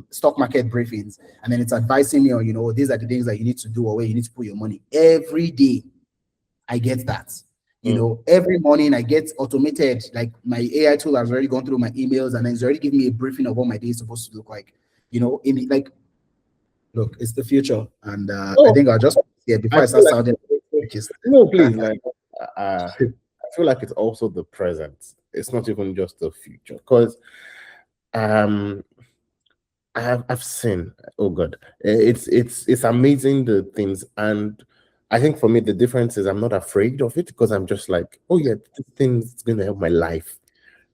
stock market briefings. And then it's advising me on, these are the things that you need to do or where you need to put your money. Every day, I get that. Every morning I get automated, like my AI tool has already gone through my emails and then it's already giving me a briefing of what my day is supposed to look like. Look, it's the future. And I think I'll just before I start sounding no, please. Like I feel like it's also the present. It's not even just the future. Because I've seen, oh God, it's amazing the things. And I think for me, the difference is I'm not afraid of it because I'm just like, oh yeah, this thing is going to help my life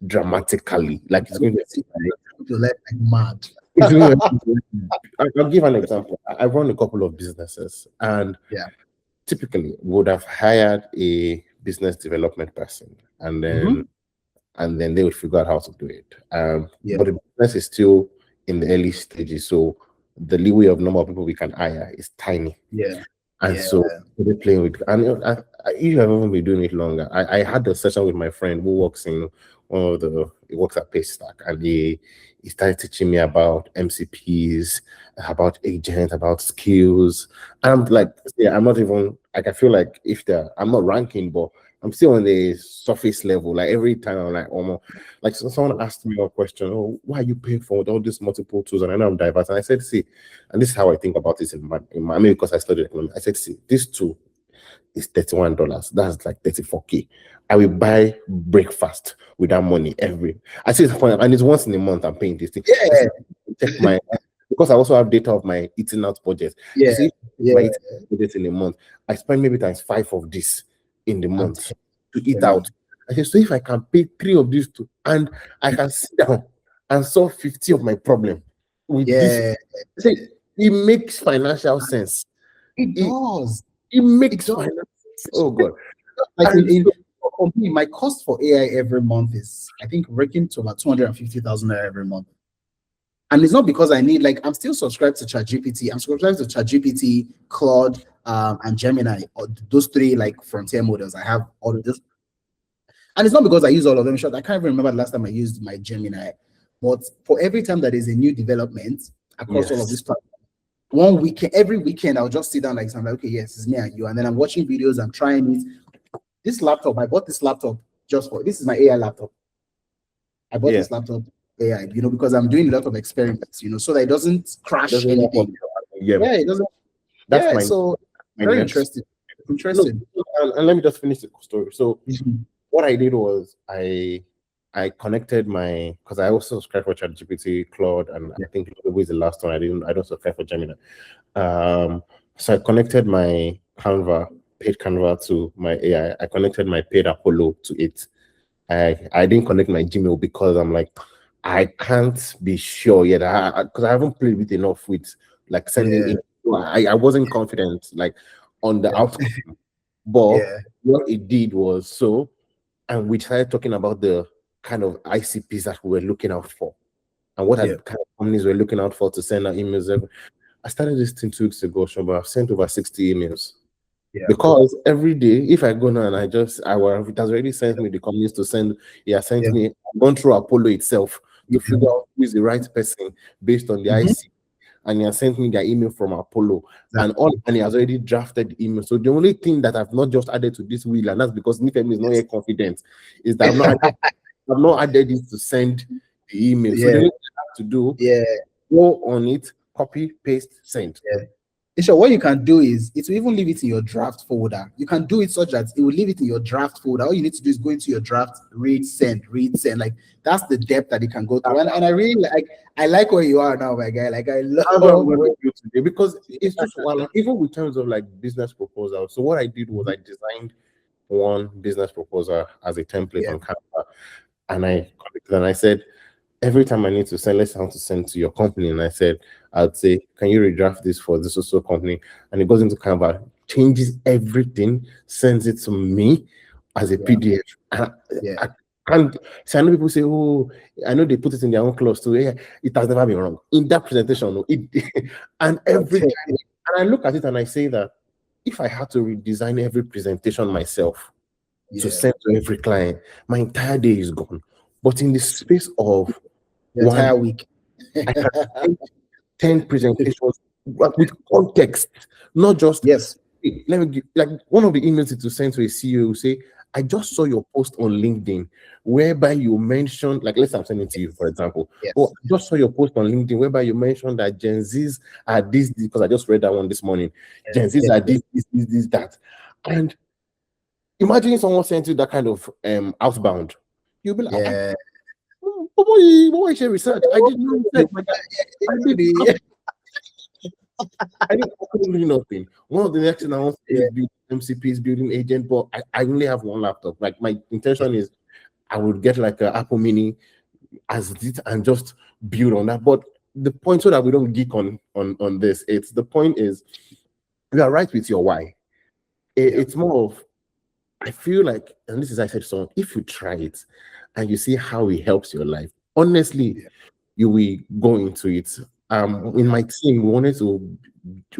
dramatically. Like it's going to let like mad. I'll give an example. I run a couple of businesses, and typically would have hired a business development person, and then they would figure out how to do it. But the business is still in the early stages, so the leeway of number of people we can hire is tiny. And so they're playing with, and you have even been doing it longer. I had a session with my friend who works in he works at Paystack, and he started teaching me about MCPs, about agents, about skills. And I'm like, I'm not even like, I feel like I'm not ranking, but I'm still on the surface level. Like every time I'm like, almost like someone asked me a question, oh, why are you paying for all these multiple tools? And I know I'm diverse. And I said, see, and this is how I think about this in my because I studied economics. I said, see, this tool is $31. That's like 34K. I will buy breakfast with that money I see it's funny, and it's once in a month I'm paying this thing. Check my because I also have data of my eating out budget. My eating budget in a month, I spend maybe ×5 of this in the month to eat out. I said, so if I can pay 3 of these two and I can sit down and solve 50 of my problem with this, I said, it makes financial sense. It does. It makes financial sense. Oh God. Like for me, my cost for AI every month is, I think, working to about 250,000 every month. And it's not because I need, like, I'm still subscribed to ChatGPT. I'm subscribed to ChatGPT, Claude, and Gemini, or those 3 like frontier models. I have all of this. And it's not because I use all of them. I can't even remember the last time I used my Gemini. But for every time that is a new development across all of this platform, every weekend, I'll just sit down like, I'm like, okay, yes, it's me and you. And then I'm watching videos, I'm trying it. This laptop, I bought this laptop this is my AI laptop. I bought this laptop AI, because I'm doing a lot of experiments, so that it doesn't crash anything. It doesn't. That's so very interesting. And let me just finish the story. So what I did was I connected because I also subscribe for ChatGPT, Claude, and I think it was the last one. I don't subscribe for Gemini. So I connected my paid Canva to my AI. I connected my paid Apollo to it. I didn't connect my Gmail because I'm like, I can't be sure yet because I haven't played with enough with like sending it. I wasn't confident like on the outcome. But what it did was and we started talking about the kind of ICPs that we were looking out for and what kind of companies we're looking out for to send our emails. I started this thing 2 weeks ago, but I've sent over 60 emails. Because every day, if I go now and it has already sent me the companies to send. Sent me. I've gone through Apollo itself to figure out who is the right person based on the IC. and he has sent me their email from Apollo, and he has already drafted the email. So the only thing that I've not just added to this wheel, and that's because Nifemi is not yet confident, is that I've not added it to send the email. So the only thing I have to do, go on it, copy, paste, send. So what you can do is it will even leave it in your draft folder. You can do it such that it will leave it in your draft folder. All you need to do is go into your draft, read, send. Like that's the depth that it can go through. And I really like where you are now, my guy. Like I love what you today, because it's just one, even with terms of like business proposal. So what I did was I designed one business proposal as a template on Canva, and I said, every time I need to send, let's say I want to send to your company, and I said, I'd say, can you redraft this for this also company? And it goes into Canva, changes everything, sends it to me as a PDF. And I can't. So I know people say, oh, I know they put it in their own clause too. Yeah, it has never been wrong in that presentation. And every time, and I look at it and I say that if I had to redesign every presentation myself to send to every client, my entire day is gone. But in the space of the entire week, I can send 10 presentations with context, not just let me give, like one of the emails to send to a CEO who say, I just saw your post on LinkedIn whereby you mentioned, like let's say I'm sending to you, for example. Oh, I just saw your post on LinkedIn whereby you mentioned that Gen Zs are this, because I just read that one this morning. Gen Zs are this, that. And imagine someone sent you that kind of outbound. You'll be like, what is your research? I didn't know research. I couldn't do nothing. One of the next things I want to do is build MCPs, building agent, but I only have one laptop. Like my intention is I would get like an Apple Mini as it and just build on that. But the point, so that we don't geek on this, it's the point is you are right with your why. It's more of, I feel like, and this is I said so, if you try it and you see how it helps your life, honestly, you will go into it. In my team, we wanted to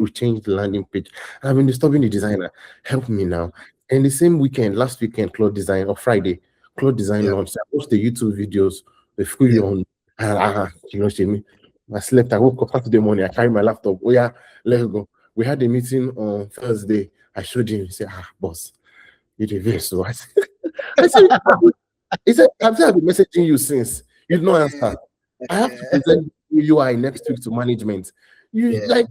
change the landing page. I've been disturbing the designer. Help me now. And the same weekend, last weekend, Cloud Design, or Friday, Cloud Design launched. I watched the YouTube videos. They fully on. I slept. I woke up Saturday morning. I carried my laptop. Oh yeah, let's go. We had a meeting on Thursday. I showed him. He said, boss, you did this. So I said, he said, I've been messaging you since. You don't answer. I have to present UI next week to management. Like,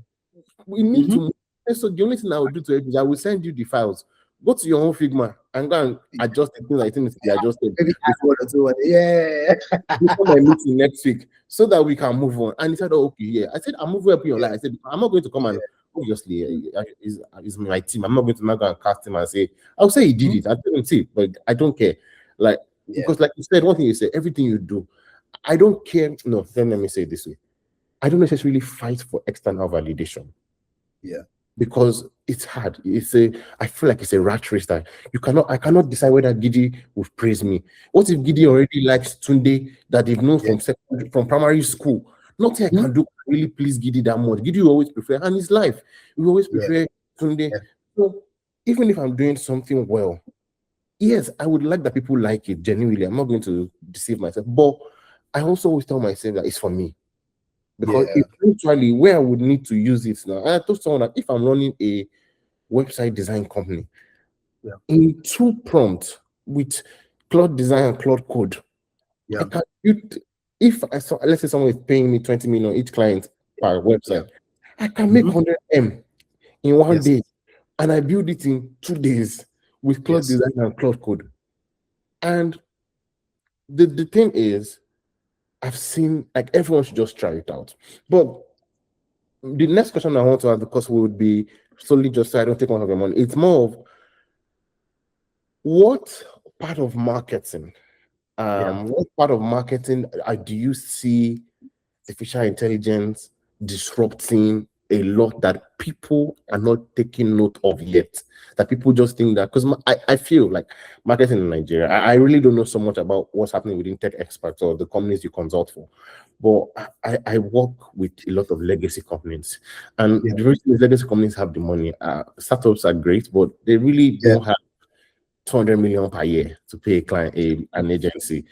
we need to. So the only thing I will do to it is I will send you the files. Go to your own Figma and go and adjust the things I think to be adjusted. Before my meeting next week, so that we can move on. And he said, oh, okay, I said, I'm moving up in your life. I said, I'm not going to come and obviously is my team. I'm not going to now go and cast him and say, I'll say he did it. I didn't see, but I don't care. Like, because like you said, one thing you said, everything you do, I don't care. No, let me say it this way. I don't necessarily fight for external validation. Because it's hard. I feel like it's a rat race that I cannot decide whether Gidi will praise me. What if Gidi already likes Tunde that they've known from primary school? Nothing I can do really please Gidi that much. Gidi will always prefer, and his life, we always prefer Tunde. So even if I'm doing something well, yes, I would like that people like it genuinely. I'm not going to deceive myself, but I also always tell myself that it's for me. Because eventually, where I would need to use it now, I told someone that if I'm running a website design company, in 2 prompts with Cloud Design and Cloud Code, I can let's say someone is paying me 20 million each client per website, I can make 100M in 1 day, and I build it in 2 days with Cloud Design and Cloud Code. And the thing is, I've seen, like, everyone should just try it out. But the next question I want to ask, because we would be solely just so I don't take one of your money, it's more of what part of marketing do you see artificial intelligence disrupting a lot that people are not taking note of yet? That people just think that, because I feel like marketing in Nigeria, I really don't know so much about what's happening within tech experts or the companies you consult for, but I work with a lot of legacy companies, and the reason is legacy companies have the money. Startups are great, but they really don't have 200 million per year to pay a client, an agency.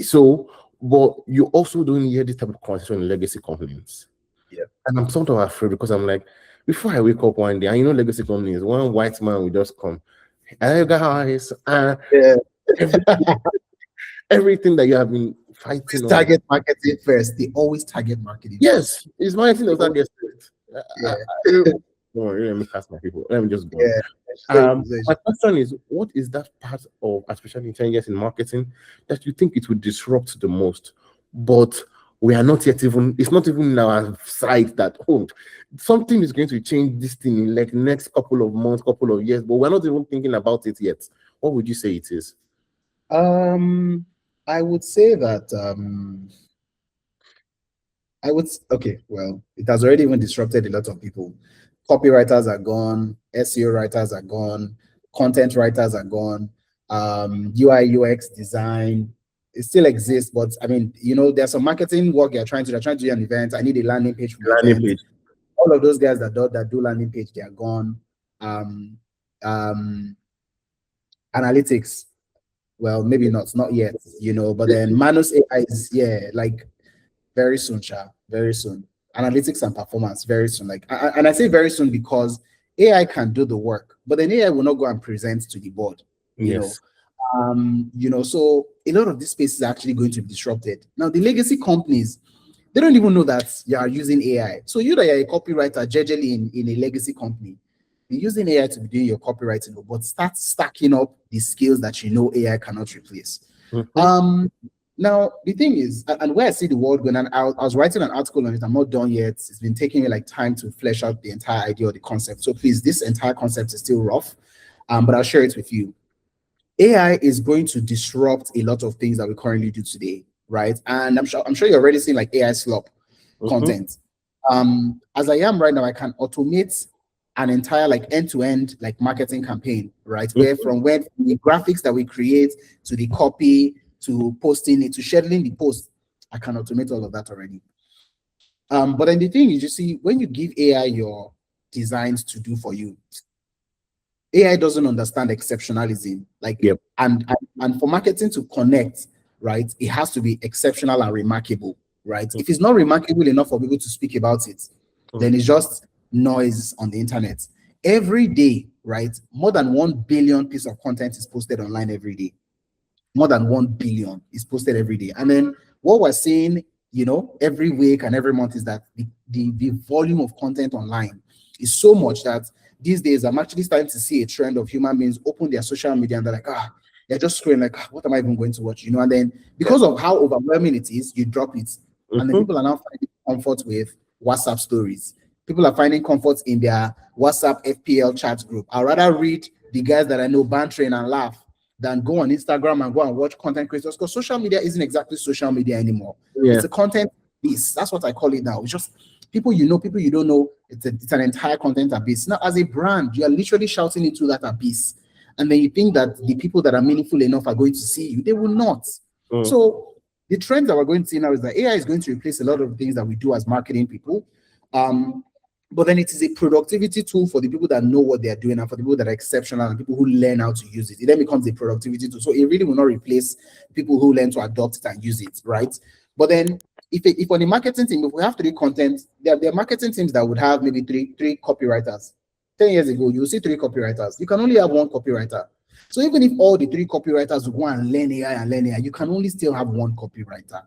So But you also don't hear this type of conversation in legacy companies. Yeah. And I'm sort of afraid because I'm like, before I wake up one day, and you know, legacy companies, one white man will just come. Hey guys, Yeah. everything that you have been fighting on. Target marketing first. They always target marketing. Yes, it's my thing. Does that get straight? Yeah. Don't worry, let me cast my people. Let me just go. Yeah. My question is, what is that part of artificial intelligence in marketing that you think it would disrupt the most? But we are not yet even, it's not even in our sight that, oh, something is going to change this thing in like next couple of months, couple of years, but we're not even thinking about it yet. What would you say it is? I would say that okay, well, it has already even disrupted a lot of people. Copywriters are gone, SEO writers are gone, content writers are gone, UI UX design, it still exists, but I mean, you know, there's some marketing work they're trying to do an event. I need a landing page for the event. All of those guys that do landing page, they are gone. Analytics, well, maybe not yet, you know, but then Manus AI is, like very soon, very soon. Analytics and performance very soon. Like, and I say very soon because AI can do the work, but then AI will not go and present to the board. You know, so a lot of this space is actually going to be disrupted. Now, the legacy companies, they don't even know that you are using AI. So you that you're a copywriter, generally in a legacy company, you're using AI to be doing your copywriting, but start stacking up the skills that you know AI cannot replace. Now, the thing is, and where I see the world going, and I was writing an article on it, I'm not done yet. It's been taking me like time to flesh out the entire idea or the concept. So please, this entire concept is still rough, but I'll share it with you. AI is going to disrupt a lot of things that we currently do today, right? And I'm sure you're already seeing like AI slop content. As I am right now, I can automate an entire like end-to-end like marketing campaign, right? Where from the graphics that we create to the copy to posting it to scheduling the post, I can automate all of that already. But then the thing is, you see, when you give AI your designs to do for you, AI doesn't understand exceptionalism. Like, and for marketing to connect, right, it has to be exceptional and remarkable, right? If it's not remarkable enough for people to speak about it, then it's just noise on the internet. Every day, right, more than 1 billion piece of content is posted online every day. More than 1 billion is posted every day. And then what we're seeing, you know, every week and every month is that the volume of content online is so much that these days I'm actually starting to see a trend of human beings open their social media and they're like, they're just scrolling like, what am I even going to watch? You know, and then because of how overwhelming it is, you drop it. And then people are now finding comfort with WhatsApp stories. People are finding comfort in their WhatsApp FPL chat group. I'd rather read the guys that I know bantering and laugh than go on Instagram and go and watch content creators, because social media isn't exactly social media anymore. It's a content piece. That's what I call it now. It's just people you know, people you don't know. It's an entire content abyss. Now, as a brand, you are literally shouting into that abyss. And then you think that the people that are meaningful enough are going to see you. They will not. So the trend that we're going to see now is that AI is going to replace a lot of things that we do as marketing people. But then it is a productivity tool for the people that know what they're doing and for the people that are exceptional and people who learn how to use it. It then becomes a productivity tool. So it really will not replace people who learn to adopt it and use it, right? But then if on the marketing team, if we have 3 content, there are marketing teams that would have maybe three copywriters. 10 years ago, you'll see 3 copywriters. You can only have 1 copywriter. So even if all the 3 copywriters will go and learn AI, you can only still have 1 copywriter.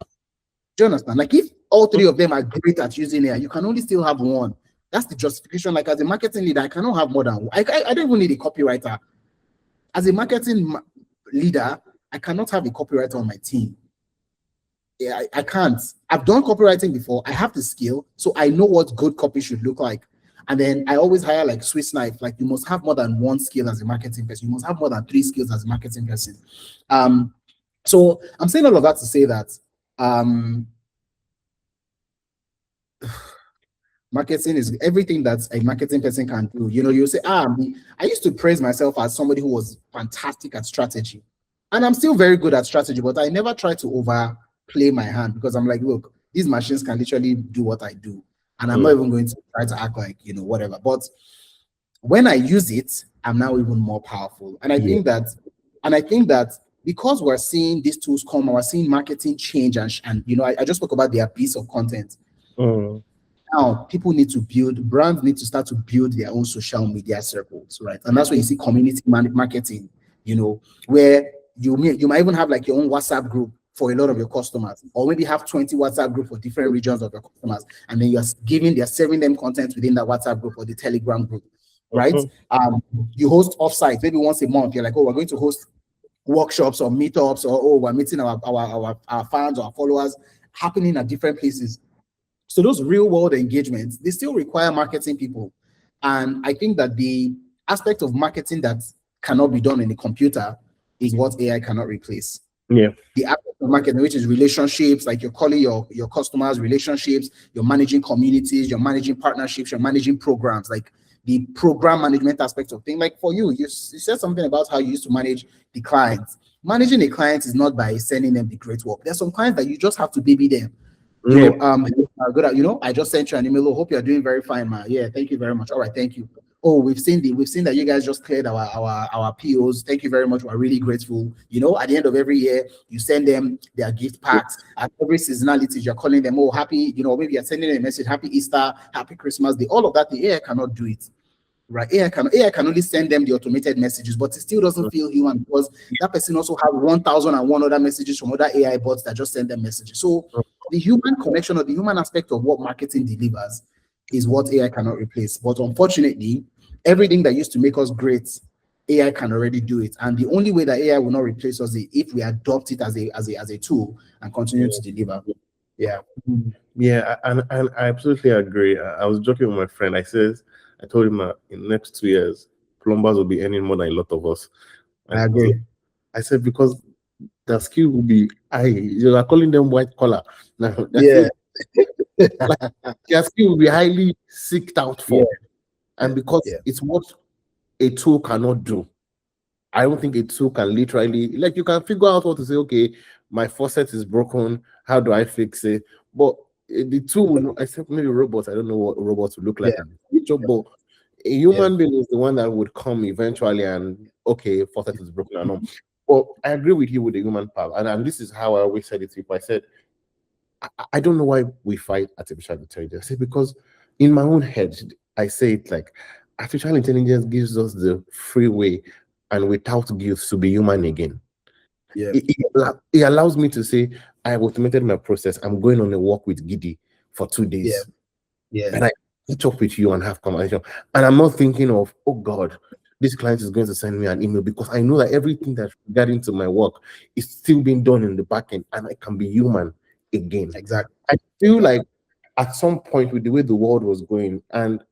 Do you understand? Like if all 3 of them are great at using AI, you can only still have 1. That's the justification. Like as a marketing leader, I cannot have more than one. I don't even need a copywriter. As a marketing leader, I cannot have a copywriter on my team. Yeah, I can't. I've done copywriting before. I have the skill, so I know what good copy should look like. And then I always hire like Swiss knife. Like you must have more than 1 skill as a marketing person. You must have more than 3 skills as a marketing person. So I'm saying all of that to say that marketing is everything that a marketing person can do. You know, you say, I used to praise myself as somebody who was fantastic at strategy. And I'm still very good at strategy, but I never try to overplay my hand because I'm like, look, these machines can literally do what I do. And I'm not even going to try to act like, you know, whatever. But when I use it, I'm now even more powerful. And I think that because we're seeing these tools come, and we're seeing marketing change, and you know, I just spoke about the abyss of content. Now, people need to build, brands need to start to build their own social media circles, right? And that's where you see community marketing, you know, where you might even have like your own WhatsApp group for a lot of your customers, or maybe have 20 WhatsApp group for different regions of your customers, and then they're serving them content within that WhatsApp group or the Telegram group, right? You host offsite maybe once a month. You're like, oh, we're going to host workshops or meetups, or oh, we're meeting our fans or our followers happening at different places. So those real world engagements, they still require marketing people. And I think that the aspect of marketing that cannot be done in the computer is what AI cannot replace. Yeah. The aspect of marketing, which is relationships, like you're calling your customers, relationships, you're managing communities, you're managing partnerships, you're managing programs, like the program management aspect of things. Like for you said something about how you used to manage the clients. Managing a client is not by sending them the great work. There's some clients that you just have to baby them. Good. You know, I just sent you an email. Oh, hope you're doing very fine, man. Yeah, thank you very much. All right, thank you. Oh, we've seen that you guys just cleared our POs. Thank you very much. We're really grateful. You know, at the end of every year, you send them their gift packs. At every seasonality, you're calling them, oh, happy, you know, maybe you're sending them a message, happy Easter, happy Christmas Day. All of that, the AI cannot do it. Right? AI can only send them the automated messages, but it still doesn't feel human, because that person also has 1,001 other messages from other AI bots that just send them messages. So the human connection, or the human aspect of what marketing delivers, is what AI cannot replace. But unfortunately, everything that used to make us great, AI can already do it. And the only way that AI will not replace us is if we adopt it as a tool and continue to deliver. Yeah. Yeah, and I absolutely agree. I was joking with my friend. I told him in the next 2 years, plumbers will be earning more than a lot of us. And I agree. I said, because the skill will be high. You are calling them white collar. Now, Yeah. like, their skill will be highly seeked out for. Yeah. And because it's what a tool cannot do. I don't think a tool can literally, like, you can figure out how to say, okay, my faucet is broken. How do I fix it? But the tool will not, except maybe robots. I don't know what robots will look like in the future, but a human being is the one that would come eventually and, okay, faucet is broken or not. But I agree with you with the human part. And this is how I always said it to people. I said, I don't know why we fight artificial intelligence. I said, because in my own head, I say it like, artificial intelligence gives us the free way and without guilt to be human again. Yeah. It allows me to say, I have automated my process. I'm going on a walk with Giddy for 2 days. Yeah. And I catch up with you and have conversation. And I'm not thinking of, oh God, this client is going to send me an email, because I know that everything that's regarding to my work is still being done in the back end, and I can be human again. Exactly. I feel like at some point, with the way the world was going, and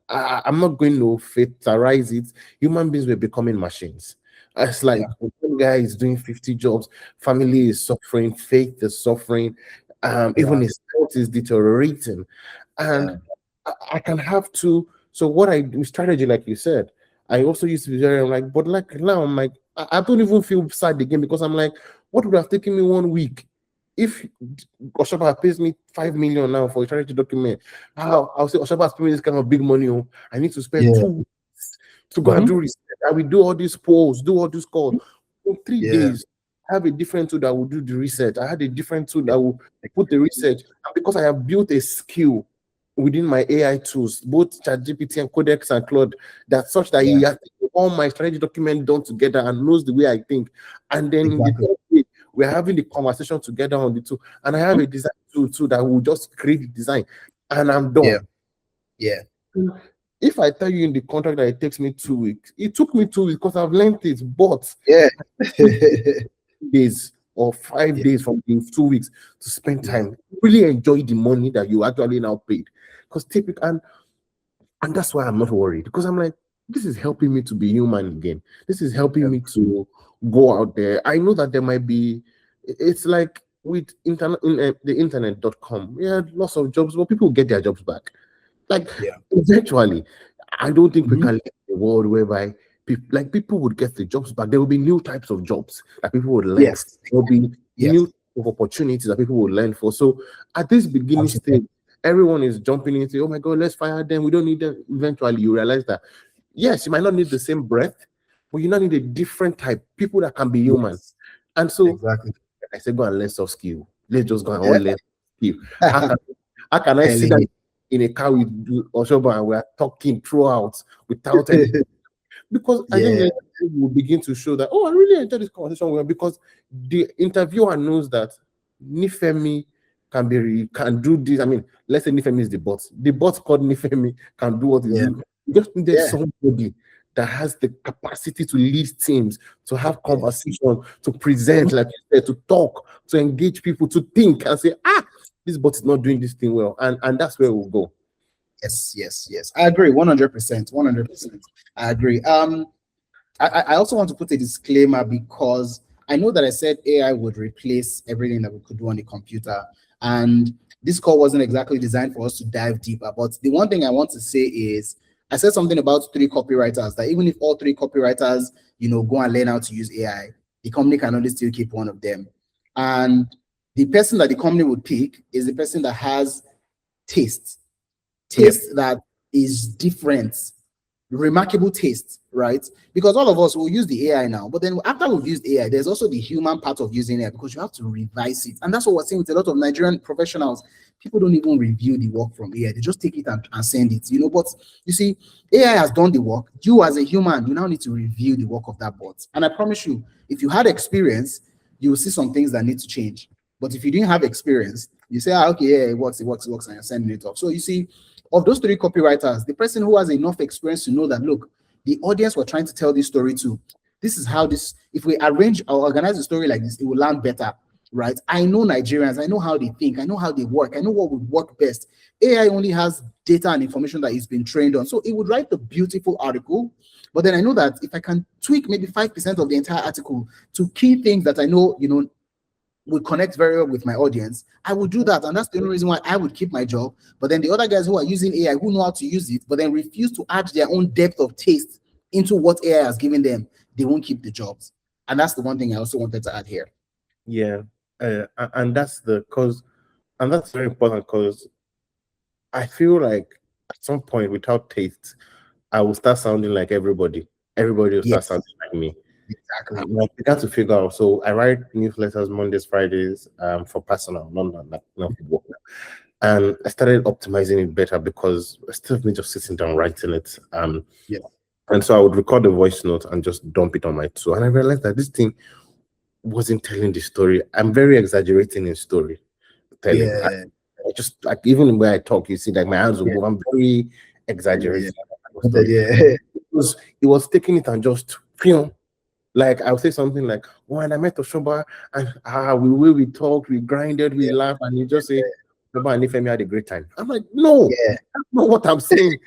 I'm not going to fatalize it, human beings were becoming machines. It's like one guy is doing 50 jobs, family is suffering, faith is suffering, even his health is deteriorating. And I can have to. So what I do, strategy, like you said, I also used to be very like, but like now I'm like, I don't even feel sad again, because I'm like, what would have taken me 1 week? If Osoba pays me 5 million now for a strategy document, I'll say Osoba paying me this kind of big money. I need to spend 2 weeks to go and do research. I will do all these polls, do all these calls. In 3 days, I have a different tool that will do the research. I had a different tool that will put the research. And because I have built a skill within my AI tools, both ChatGPT and Codex and Claude, that's such that he has all my strategy document done together and knows the way I think. And then in the third way, we're having the conversation together on the tool. And I have a design tool too that will just create the design. And I'm done. Yeah. If I tell you in the contract that it takes me 2 weeks, it took me 2 weeks because I've learned it, but days or 5 days from the 2 weeks to spend time, really enjoy the money that you actually now paid. Because typically, and that's why I'm not worried, because I'm like, this is helping me to be human again. This is helping me to go out there. I know that there might be, it's like with the internet.com, lots of jobs, but people get their jobs back. Like eventually, I don't think we can live in a world whereby people would get the jobs back. There will be new types of jobs that people would learn. There will be new types of opportunities that people will learn for. So at this beginning stage, everyone is jumping into, oh my God, let's fire them. We don't need them. Eventually, you realize that, yes, you might not need the same breath, but you not need a different type, people that can be human. And so Exactly. I said, go and learn soft skill. Let's just go and all Yeah. learn skill. How can I sit Telling down in a car with Osoba and we are talking throughout without any? you. Because I think Yeah. that will begin to show that, oh, I really enjoyed this conversation well, because the interviewer knows that Nifemi can do this. I mean, let's say Nifemi is the bot. The bot called Nifemi can do what he Yeah. do. You just needed Yeah. somebody that has the capacity to lead teams, to have Yes. conversation, to present, like you said, to talk, to engage people, to think and say, this bot is not doing this thing well. And that's where we'll go. Yes. I agree 100%. 100%. I agree. I also want to put a disclaimer because I know that I said AI would replace everything that we could do on the computer. And this call wasn't exactly designed for us to dive deeper. But the one thing I want to say is I said something about 3 copywriters, that even if all 3 copywriters, go and learn how to use AI, the company can only still keep one of them. And the person that the company would pick is the person that has taste that is different, remarkable taste, right? Because all of us will use the AI now, but then after we've used AI, there's also the human part of using it, because you have to revise it. And that's what we're seeing with a lot of Nigerian professionals. People don't even review the work from AI. They just take it and send it, But you see, AI has done the work. You as a human, you now need to review the work of that bot. And I promise you, if you had experience, you will see some things that need to change. But if you didn't have experience, you say, okay, yeah, it works, and you're sending it off. So you see, of those 3 copywriters, the person who has enough experience to know that, look, the audience we're trying to tell this story to, this is how this, if we arrange or organize a story like this, it will land better, right? I know Nigerians, I know how they think, I know how they work, I know what would work best. AI only has data and information that it's been trained on. So it would write the beautiful article, but then I know that if I can tweak maybe 5% of the entire article to key things that I know, would connect very well with my audience, I would do that. And that's the only reason why I would keep my job. But then the other guys who are using AI, who know how to use it, but then refuse to add their own depth of taste into what AI has given them, they won't keep the jobs. And that's the one thing I also wanted to add here. Yeah. And that's very important, because I feel like at some point, without taste, I will start sounding like everybody. Everybody will start sounding like me. Exactly. I began to figure out. So I write newsletters Mondays, Fridays, for personal, not for work. And I started optimizing it better, because instead of me just sitting down writing it, and so I would record the voice note and just dump it on my tool. And I realized that this thing wasn't telling the story. I'm very exaggerating in story telling. I just, like, even when I talk, you see, like, my hands will move. I'm very exaggerating. It was taking it and just film. Like, I would say something like, when I met Osoba, and we talked, we grinded, we laughed, and you just say, Osoba and Ifemi had a great time. I'm like, no, that's not what I'm saying.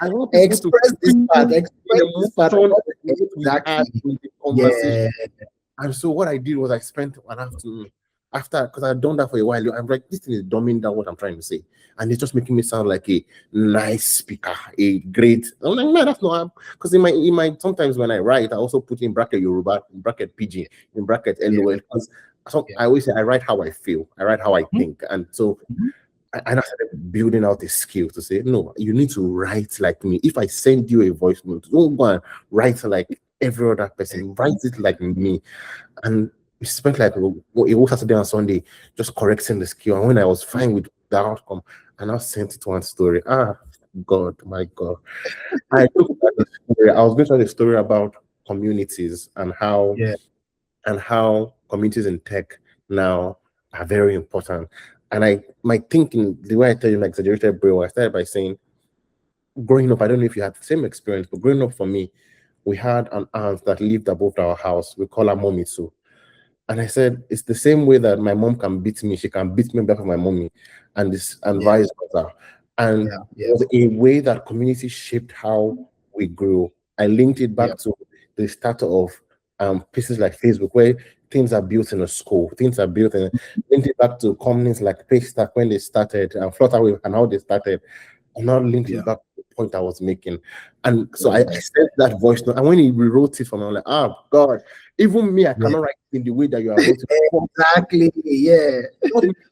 I want people express to this part, exactly in the conversation. And so what I did was I spent one afternoon after, because I'd done that for a while. I'm like, this thing is dumbing down what I'm trying to say, and it's just making me sound like a nice speaker, a great. I'm like, man, that's not, because in my sometimes when I write, I also put in bracket Yoruba, in bracket PG, in bracket LOL, because I always say I write how I feel, I write how I think, and so. I started building out a skill to say, no, you need to write like me. If I send you a voice note, don't go and write like every other person. Write it like me. And we spent like a whole Saturday and Sunday just correcting the skill. And when I was fine with the outcome, I now sent it one story. God, my God. I was going to tell a story about communities and how communities in tech now are very important. And my thinking, the way I tell you, my exaggerated brain, I started by saying, growing up, I don't know if you had the same experience, but growing up for me, we had an aunt that lived above our house. We call her mommy too. And I said, it's the same way that my mom can beat me, she can beat me back of my mommy, and vice versa. And it was a way that community shaped how we grew. I linked it back to the start of places like Facebook, where things are built in a school, things are built in, linked it back to companies like Paystack when they started, and Flutterwave and how they started, and now linked it back to the point I was making. And so I sent that voice note, and when he rewrote it for me, I'm like, God, even me, I cannot write it in the way that you are wrote it. Exactly,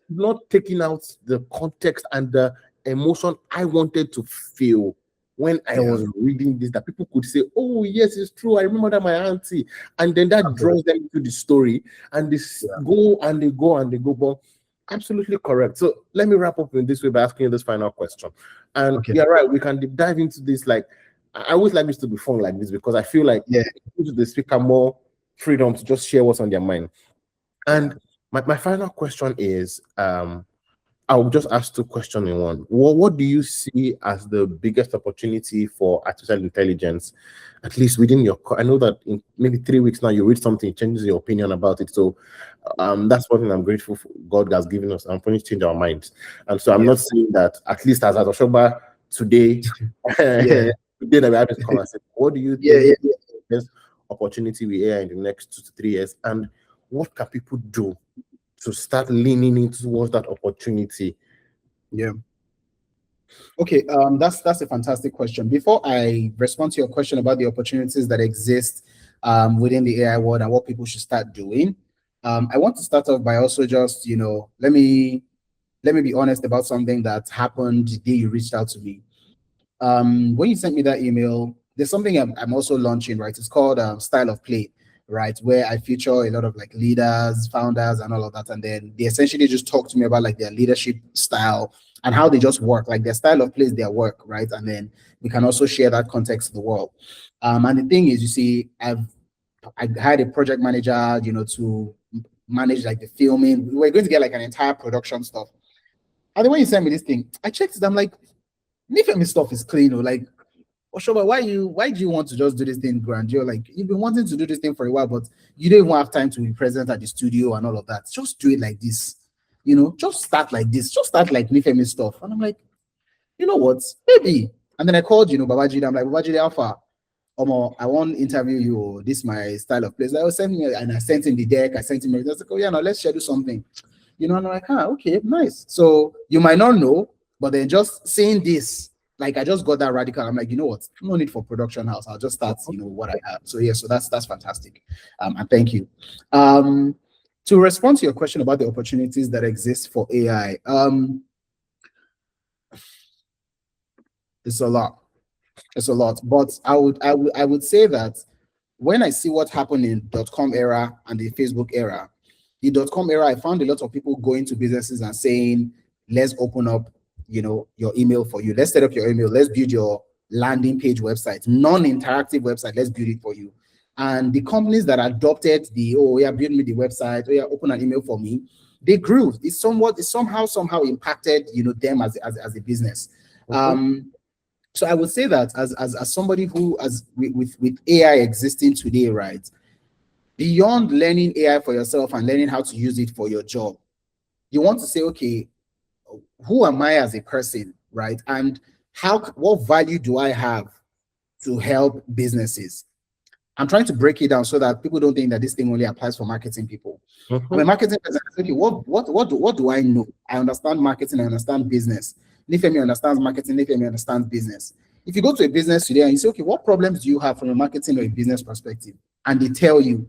not taking out the context and the emotion I wanted to feel. when I was reading this, that people could say, oh, yes, it's true. I remember that my auntie. And then that draws them into the story, and they go and they go and they go. But absolutely correct. So let me wrap up in this way by asking you this final question. And you're right, we can deep dive into this. Like, I always like this to be fun like this, because I feel like it gives the speaker more freedom to just share what's on their mind. And my final question is, I'll just ask two questions in one. What do you see as the biggest opportunity for artificial intelligence, at least within your? I know that in maybe 3 weeks now, you read something, it changes your opinion about it. So that's one thing I'm grateful for. God has given us, and for change our minds. And so I'm not saying that, at least as Osoba today, today that we have this conversation. What do you think is opportunity with AI in the next 2 to 3 years, and what can people do to start leaning into towards that opportunity? Okay, that's a fantastic question. Before I respond to your question about the opportunities that exist within the AI world and what people should start doing, I want to start off by also just, let me be honest about something that happened the day you reached out to me. When you sent me that email, there's something I'm also launching, right? It's called Style of Play, right? Where I feature a lot of like leaders, founders, and all of that. And then they essentially just talk to me about like their leadership style and how they just work, like their style of play is their work, right? And then we can also share that context to the world. And the thing is, you see, I hired a project manager, to manage like the filming. We were going to get like an entire production stuff. And then when you sent me this thing, I checked it. I'm like, Nifemi stuff is clean, or like, Osoba, why do you want to just do this thing grand? You're like, you've been wanting to do this thing for a while, but you don't even have time to be present at the studio and all of that. Just do it like this, just start like this, just start like Nifemi stuff. And I'm like, you know what, maybe. And then I called, Babajide. I'm like, Babajide Alpha, I want to interview you. This is my style of place. I was sending me, and I sent him the deck. I sent him, I was like, oh yeah, no, let's schedule something. And I'm like, okay, nice. So you might not know, but then just saying this, like I just got that radical. I'm like, you know what? No need for production house. I'll just start, what I have. So yeah, so that's fantastic. And thank you. To respond to your question about the opportunities that exist for AI, it's a lot. It's a lot. But I would say that when I see what happened in .com era and the Facebook era, the .com era, I found a lot of people going to businesses and saying, let's open up your email for you. Let's set up your email. Let's build your landing page website, non-interactive website. Let's build it for you. And the companies that adopted build me the website, open an email for me, they grew. It somehow impacted, them as a business. So I would say that as somebody who, with AI existing today, right, beyond learning AI for yourself and learning how to use it for your job, you want to say, okay, who am I as a person, right? And what value do I have to help businesses? I'm trying to break it down so that people don't think that this thing only applies for marketing people. I'm a marketing person. Okay, what do I know? I understand marketing, I understand business. Nifemi understands marketing, Nifemi understands business. If you go to a business today and you say, okay, what problems do you have from a marketing or a business perspective? And they tell you,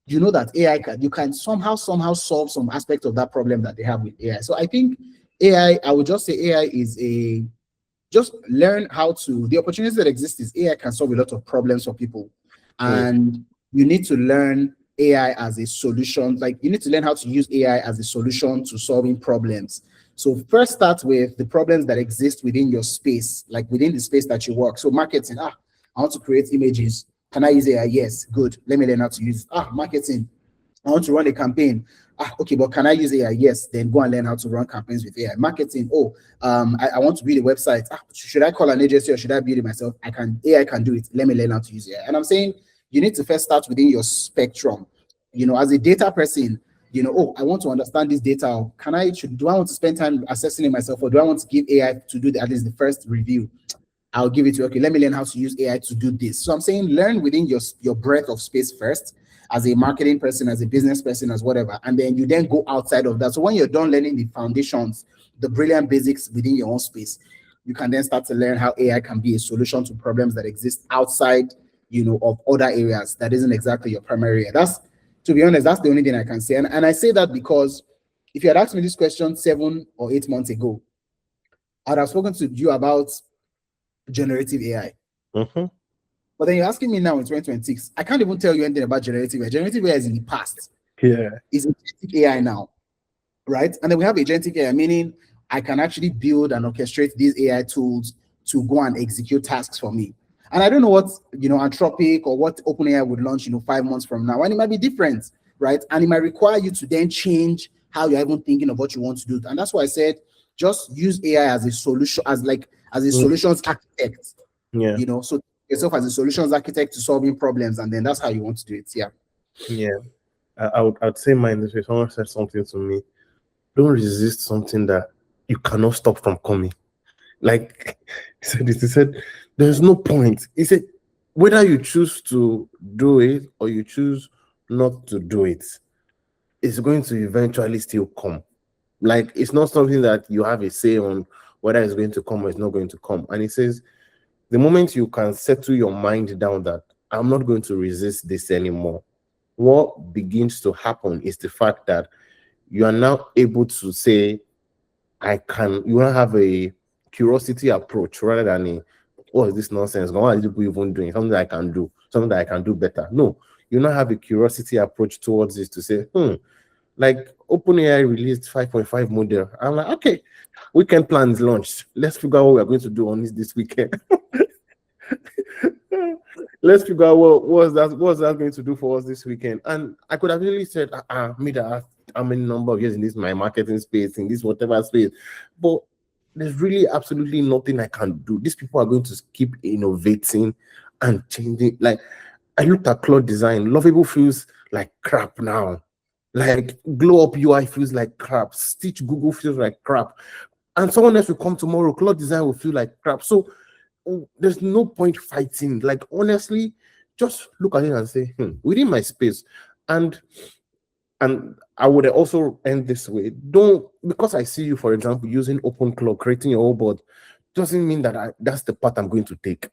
that AI you can somehow solve some aspect of that problem that they have with AI. So I think AI, I would just say AI is just learn how to, the opportunities that exist is AI can solve a lot of problems for people. And you need to learn AI as a solution. Like you need to learn how to use AI as a solution to solving problems. So first start with the problems that exist within your space, like within the space that you work. So marketing, I want to create images. Can I use AI? Yes, good. Let me learn how to use it. Marketing, I want to run a campaign. Okay, but can I use AI? Yes, then go and learn how to run campaigns with AI. Marketing, I want to build a website. Should I call an agency or should I build it myself? AI can do it. Let me learn how to use AI. And I'm saying you need to first start within your spectrum. As a data person, I want to understand this data. Do I want to spend time assessing it myself, or do I want to give AI to do at least the first review? I'll give it to you. Okay, let me learn how to use AI to do this. So I'm saying learn within your breadth of space first, as a marketing person, as a business person, as whatever. And then you then go outside of that. So when you're done learning the foundations, the brilliant basics within your own space, you can then start to learn how AI can be a solution to problems that exist outside, of other areas that isn't exactly your primary area. To be honest, that's the only thing I can say. And I say that because if you had asked me this question 7 or 8 months ago, I'd have spoken to you about generative AI. Mm-hmm. But then you're asking me now in 2026, I can't even tell you anything about generative AI. Generative AI is in the past. Yeah. It's agentic AI now, right? And then we have agentic AI, meaning I can actually build and orchestrate these AI tools to go and execute tasks for me. And I don't know what, Anthropic or what OpenAI would launch, 5 months from now. And it might be different, right? And it might require you to then change how you're even thinking of what you want to do. And that's why I said, just use AI as a solution, as a solutions architect, Yeah. so yourself as a solutions architect to solving problems. And then that's how you want to do it. Yeah. Yeah. I'd say mine this way. Someone said something to me. Don't resist something that you cannot stop from coming. Like he said, there's no point. He said, whether you choose to do it or you choose not to do it, it's going to eventually still come. Like, it's not something that you have a say on whether it's going to come or it's not going to come. And he says, the moment you can settle your mind down that I'm not going to resist this anymore, what begins to happen is the fact that you are now able to say, you want to have a curiosity approach rather than a, what is this nonsense? What are people even doing? Something that I can do, something that I can do better. No, you now have a curiosity approach towards this to say, like OpenAI released 5.5 model. I'm like, okay, weekend plans launched. Let's figure out what we're going to do on this weekend. Let's figure out what's that going to do for us this weekend. And I could have really said, me that I've how many number of years in this my marketing space, in this whatever space, but there's really absolutely nothing I can do. These people are going to keep innovating and changing. Like, I looked at Cloud Design, Lovable feels like crap now. Like, Glow Up UI feels like crap. Stitch Google feels like crap. And someone else will come tomorrow, Cloud Design will feel like crap. So there's no point fighting. Like, honestly, just look at it and say, within my space. And I would also end this way. Because I see you, for example, using OpenClaw, creating your own board, doesn't mean that that's the path I'm going to take.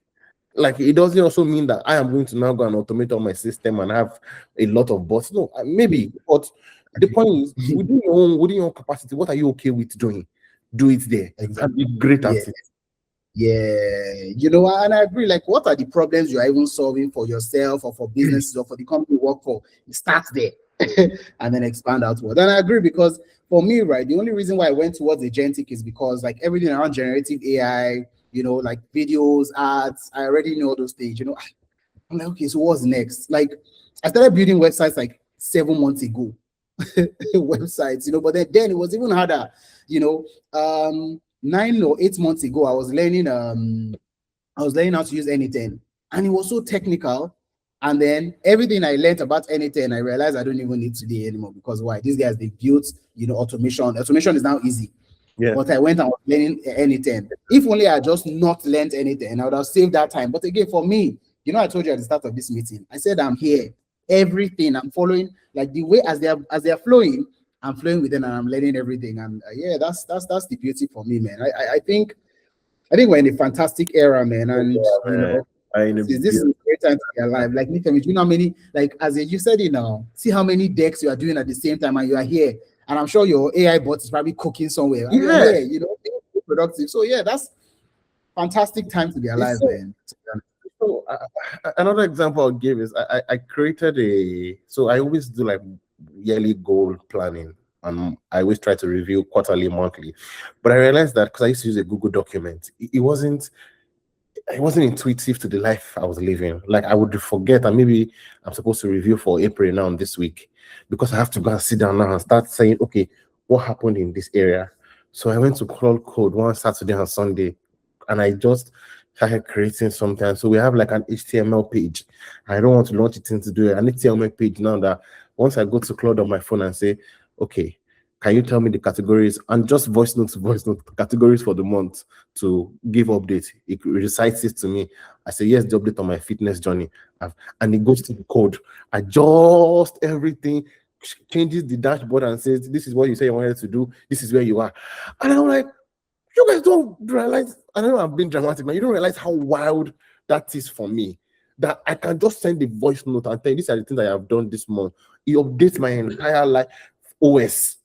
Like, it doesn't also mean that I am going to now go and automate all my system and have a lot of bots. No, maybe, but the point is, within your own capacity, what are you okay with doing? Do it there. Exactly. And be great at it. Yeah, and I agree. Like, what are the problems you are even solving for yourself or for businesses or for the company you work for? Start there and then expand outward. And I agree, because for me, right, the only reason why I went towards agentic is because, like, everything around generative AI, like videos, ads, I already know those things. I'm like, okay, so what's next? Like, I started building websites like 7 months ago. Websites, but then it was even harder. 9 or 8 months ago, I was learning how to use Anything, and it was so technical. And then everything I learned about Anything, I realized I don't even need today anymore, because why? These guys, they built, automation. Automation is now easy. Yeah. But I went and was learning Anything. If only I just not learned Anything, I would have saved that time. But again, for me, I told you at the start of this meeting, I said I'm here. Everything I'm following, like the way as they're flowing, I'm flowing with them and I'm learning everything. And that's the beauty for me, man. I think we're in a fantastic era, man. And this is a great time to be alive. Like, Nifemi, do you know how many, like, as you said, see how many decks you are doing at the same time, and you are here. And I'm sure your AI bot is probably cooking somewhere. And you're here, productive. So yeah, that's fantastic time to be alive, man. So another example I'll give is I created so I always do like yearly goal planning, and I always try to review quarterly, monthly. But I realized that because I used to use a Google document, it wasn't intuitive to the life I was living. Like, I would forget, and maybe I'm supposed to review for April now this week, because I have to go and sit down now and start saying, okay, what happened in this area? So I went to Cloud Code one Saturday and Sunday, and I just started creating something. So we have like an HTML page. I don't want to launch it into do an HTML page now, that once I go to Cloud on my phone and say, okay, can you tell me the categories, and just voice note categories for the month to give updates? It recites it to me. I say, yes, the update on my fitness journey. And it goes to the code. Adjust everything, changes the dashboard and says, this is what you say you wanted to do. This is where you are. And I'm like, you guys don't realize, I know I'm being dramatic, but you don't realize how wild that is for me. That I can just send the voice note and tell you, these are the things I have done this month. It updates my entire life OS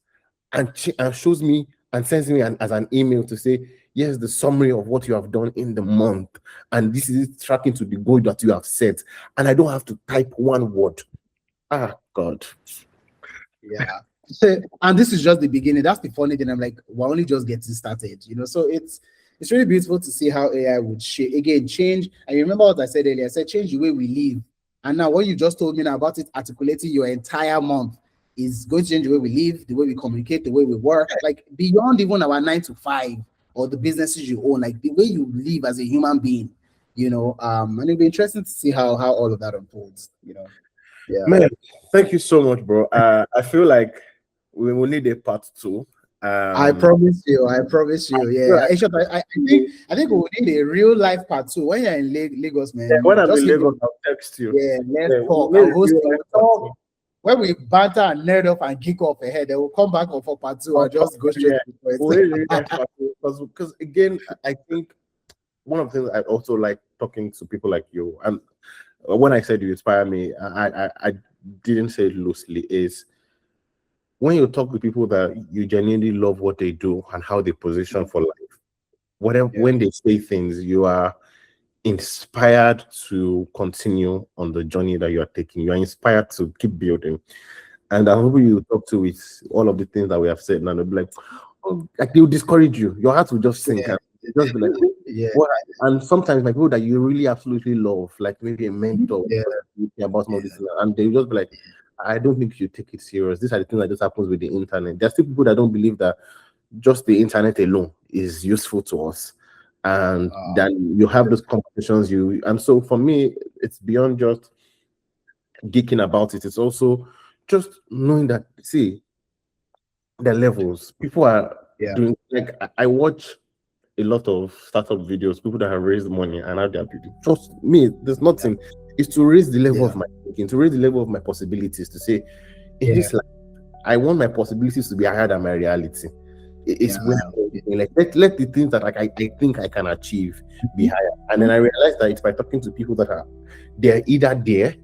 and shows me and sends me as an email to say, here's the summary of what you have done in the month, and this is tracking to the goal that you have set, and I don't have to type one word. Ah, God. Yeah. And this is just the beginning. That's the funny thing. I'm like, we're only just getting started, you know. So it's really beautiful to see how AI would change. And you remember what I said earlier? I said change the way we live. And now what you just told me now about it articulating your entire month is going to change the way we live, the way we communicate, the way we work, like beyond even our 9 to 5 or the businesses you own, like the way you live as a human being, you know. And it'll be interesting to see how all of that unfolds, you know. Yeah. Man, thank you so much, bro. I feel like we will need a part 2. I promise you. Yeah. I think we will need a real life part 2 when you're in Lagos, man. Yeah, when I'm in Lagos, I'll text you. Yeah, let's talk. I'll host talk. When we banter and nerd up and geek off ahead, they will come back for part 2 or just go straight to it. Because again, I think one of the things I also like talking to people like you, and when I said you inspire me, I didn't say it loosely, is when you talk to people that you genuinely love what they do and how they position for life, when they say things, you are inspired to continue on the journey that you are taking. You are inspired to keep building. And I hope you talk to with all of the things that we have said, and they'll be like, oh, like they'll discourage you. Your heart will just sink. And just be like, what? And sometimes like people that you really absolutely love, like maybe a mentor, about some of this, and they just be like, I don't think you take it serious. These are the things that just happens with the internet. There's still people that don't believe that just the internet alone is useful to us, and then you have those conversations. And so for me, it's beyond just geeking about it. It's also just knowing that, see, the levels people are doing. Like I watch a lot of startup videos, people that have raised money and how they're building. Trust me, there's nothing. It's to raise the level of my thinking, to raise the level of my possibilities, to say, in this life, I want my possibilities to be higher than my reality. It's like let the things that I think I can achieve be higher. And then I realized that it's by talking to people that they're either there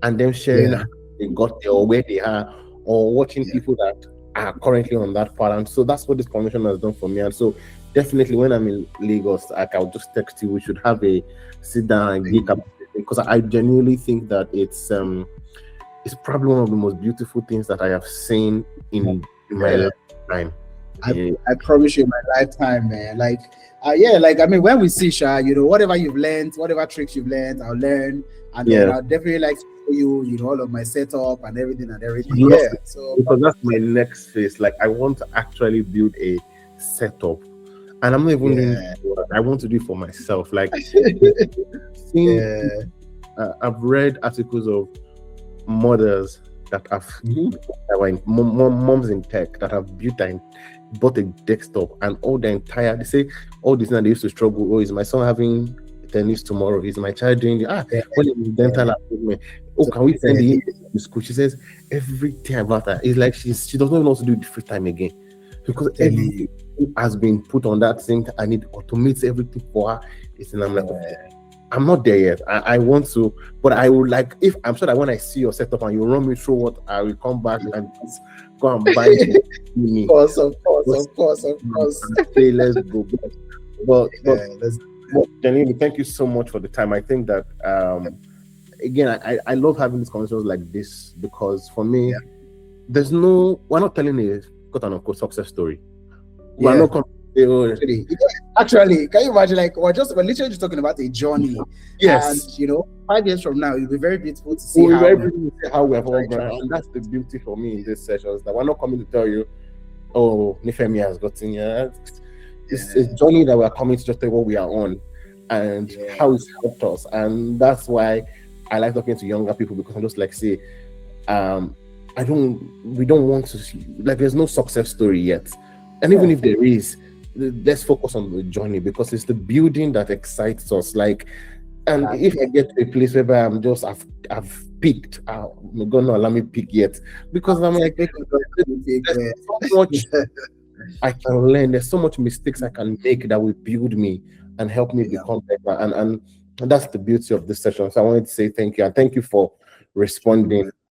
and them sharing how they got there or where they are, or watching people that are currently on that path. And so that's what this conversation has done for me. And so definitely when I'm in Lagos, I'll just text you. We should have a sit down and geek up, because I genuinely think that it's probably one of the most beautiful things that I have seen in my lifetime. I promise you, my lifetime, man. Like, I mean, when we see Sha, you know, whatever you've learned, whatever tricks you've learned, I'll learn, and then I'll definitely like show you, you know, all of my setup and everything. So because that's my next phase. Like, I want to actually build a setup, and I'm not even doing what I want to do for myself. Like, I've read articles of mothers that have that were moms in tech that have bought a desktop, and all the entire, they say all this, and they used to struggle. Oh, is my son having tennis tomorrow? Is my child doing when is dental appointment? Oh, can we send the to school? She says everything about that. It's like she doesn't even know how to do it the first time again, because everything has been put on that thing. I need to automate everything for her. And I'm like, I'm not there yet. I want to, but I would like, if I'm sure that when I see your setup and you run me through what, I will come back and just go and buy it. Of course. Say, let's go. But genuinely, thank you so much for the time. I think that again, I love having these conversations like this, because for me, we're not telling a quote unquote success story. We're not actually, can you imagine? Like, we're literally just talking about a journey. Yes, and you know, 5 years from now, it'll be very beautiful to see how we have all grown. And that's the beauty for me in this session, is that we're not coming to tell you, oh, Nifemi has gotten here. It's a journey that we're coming to just tell what we are on and how it's helped us. And that's why I like talking to younger people, because I'm just like, say, we don't want to see, like, there's no success story yet. And even if there is, let's focus on the journey, because it's the building that excites us. Like, and if I get to a place where I'm just, I've peaked, I'm gonna allow me peak yet, because I'm like, there's so much I can learn. There's so much mistakes I can make that will build me and help me become better. And that's the beauty of this session. So I wanted to say thank you, and thank you for responding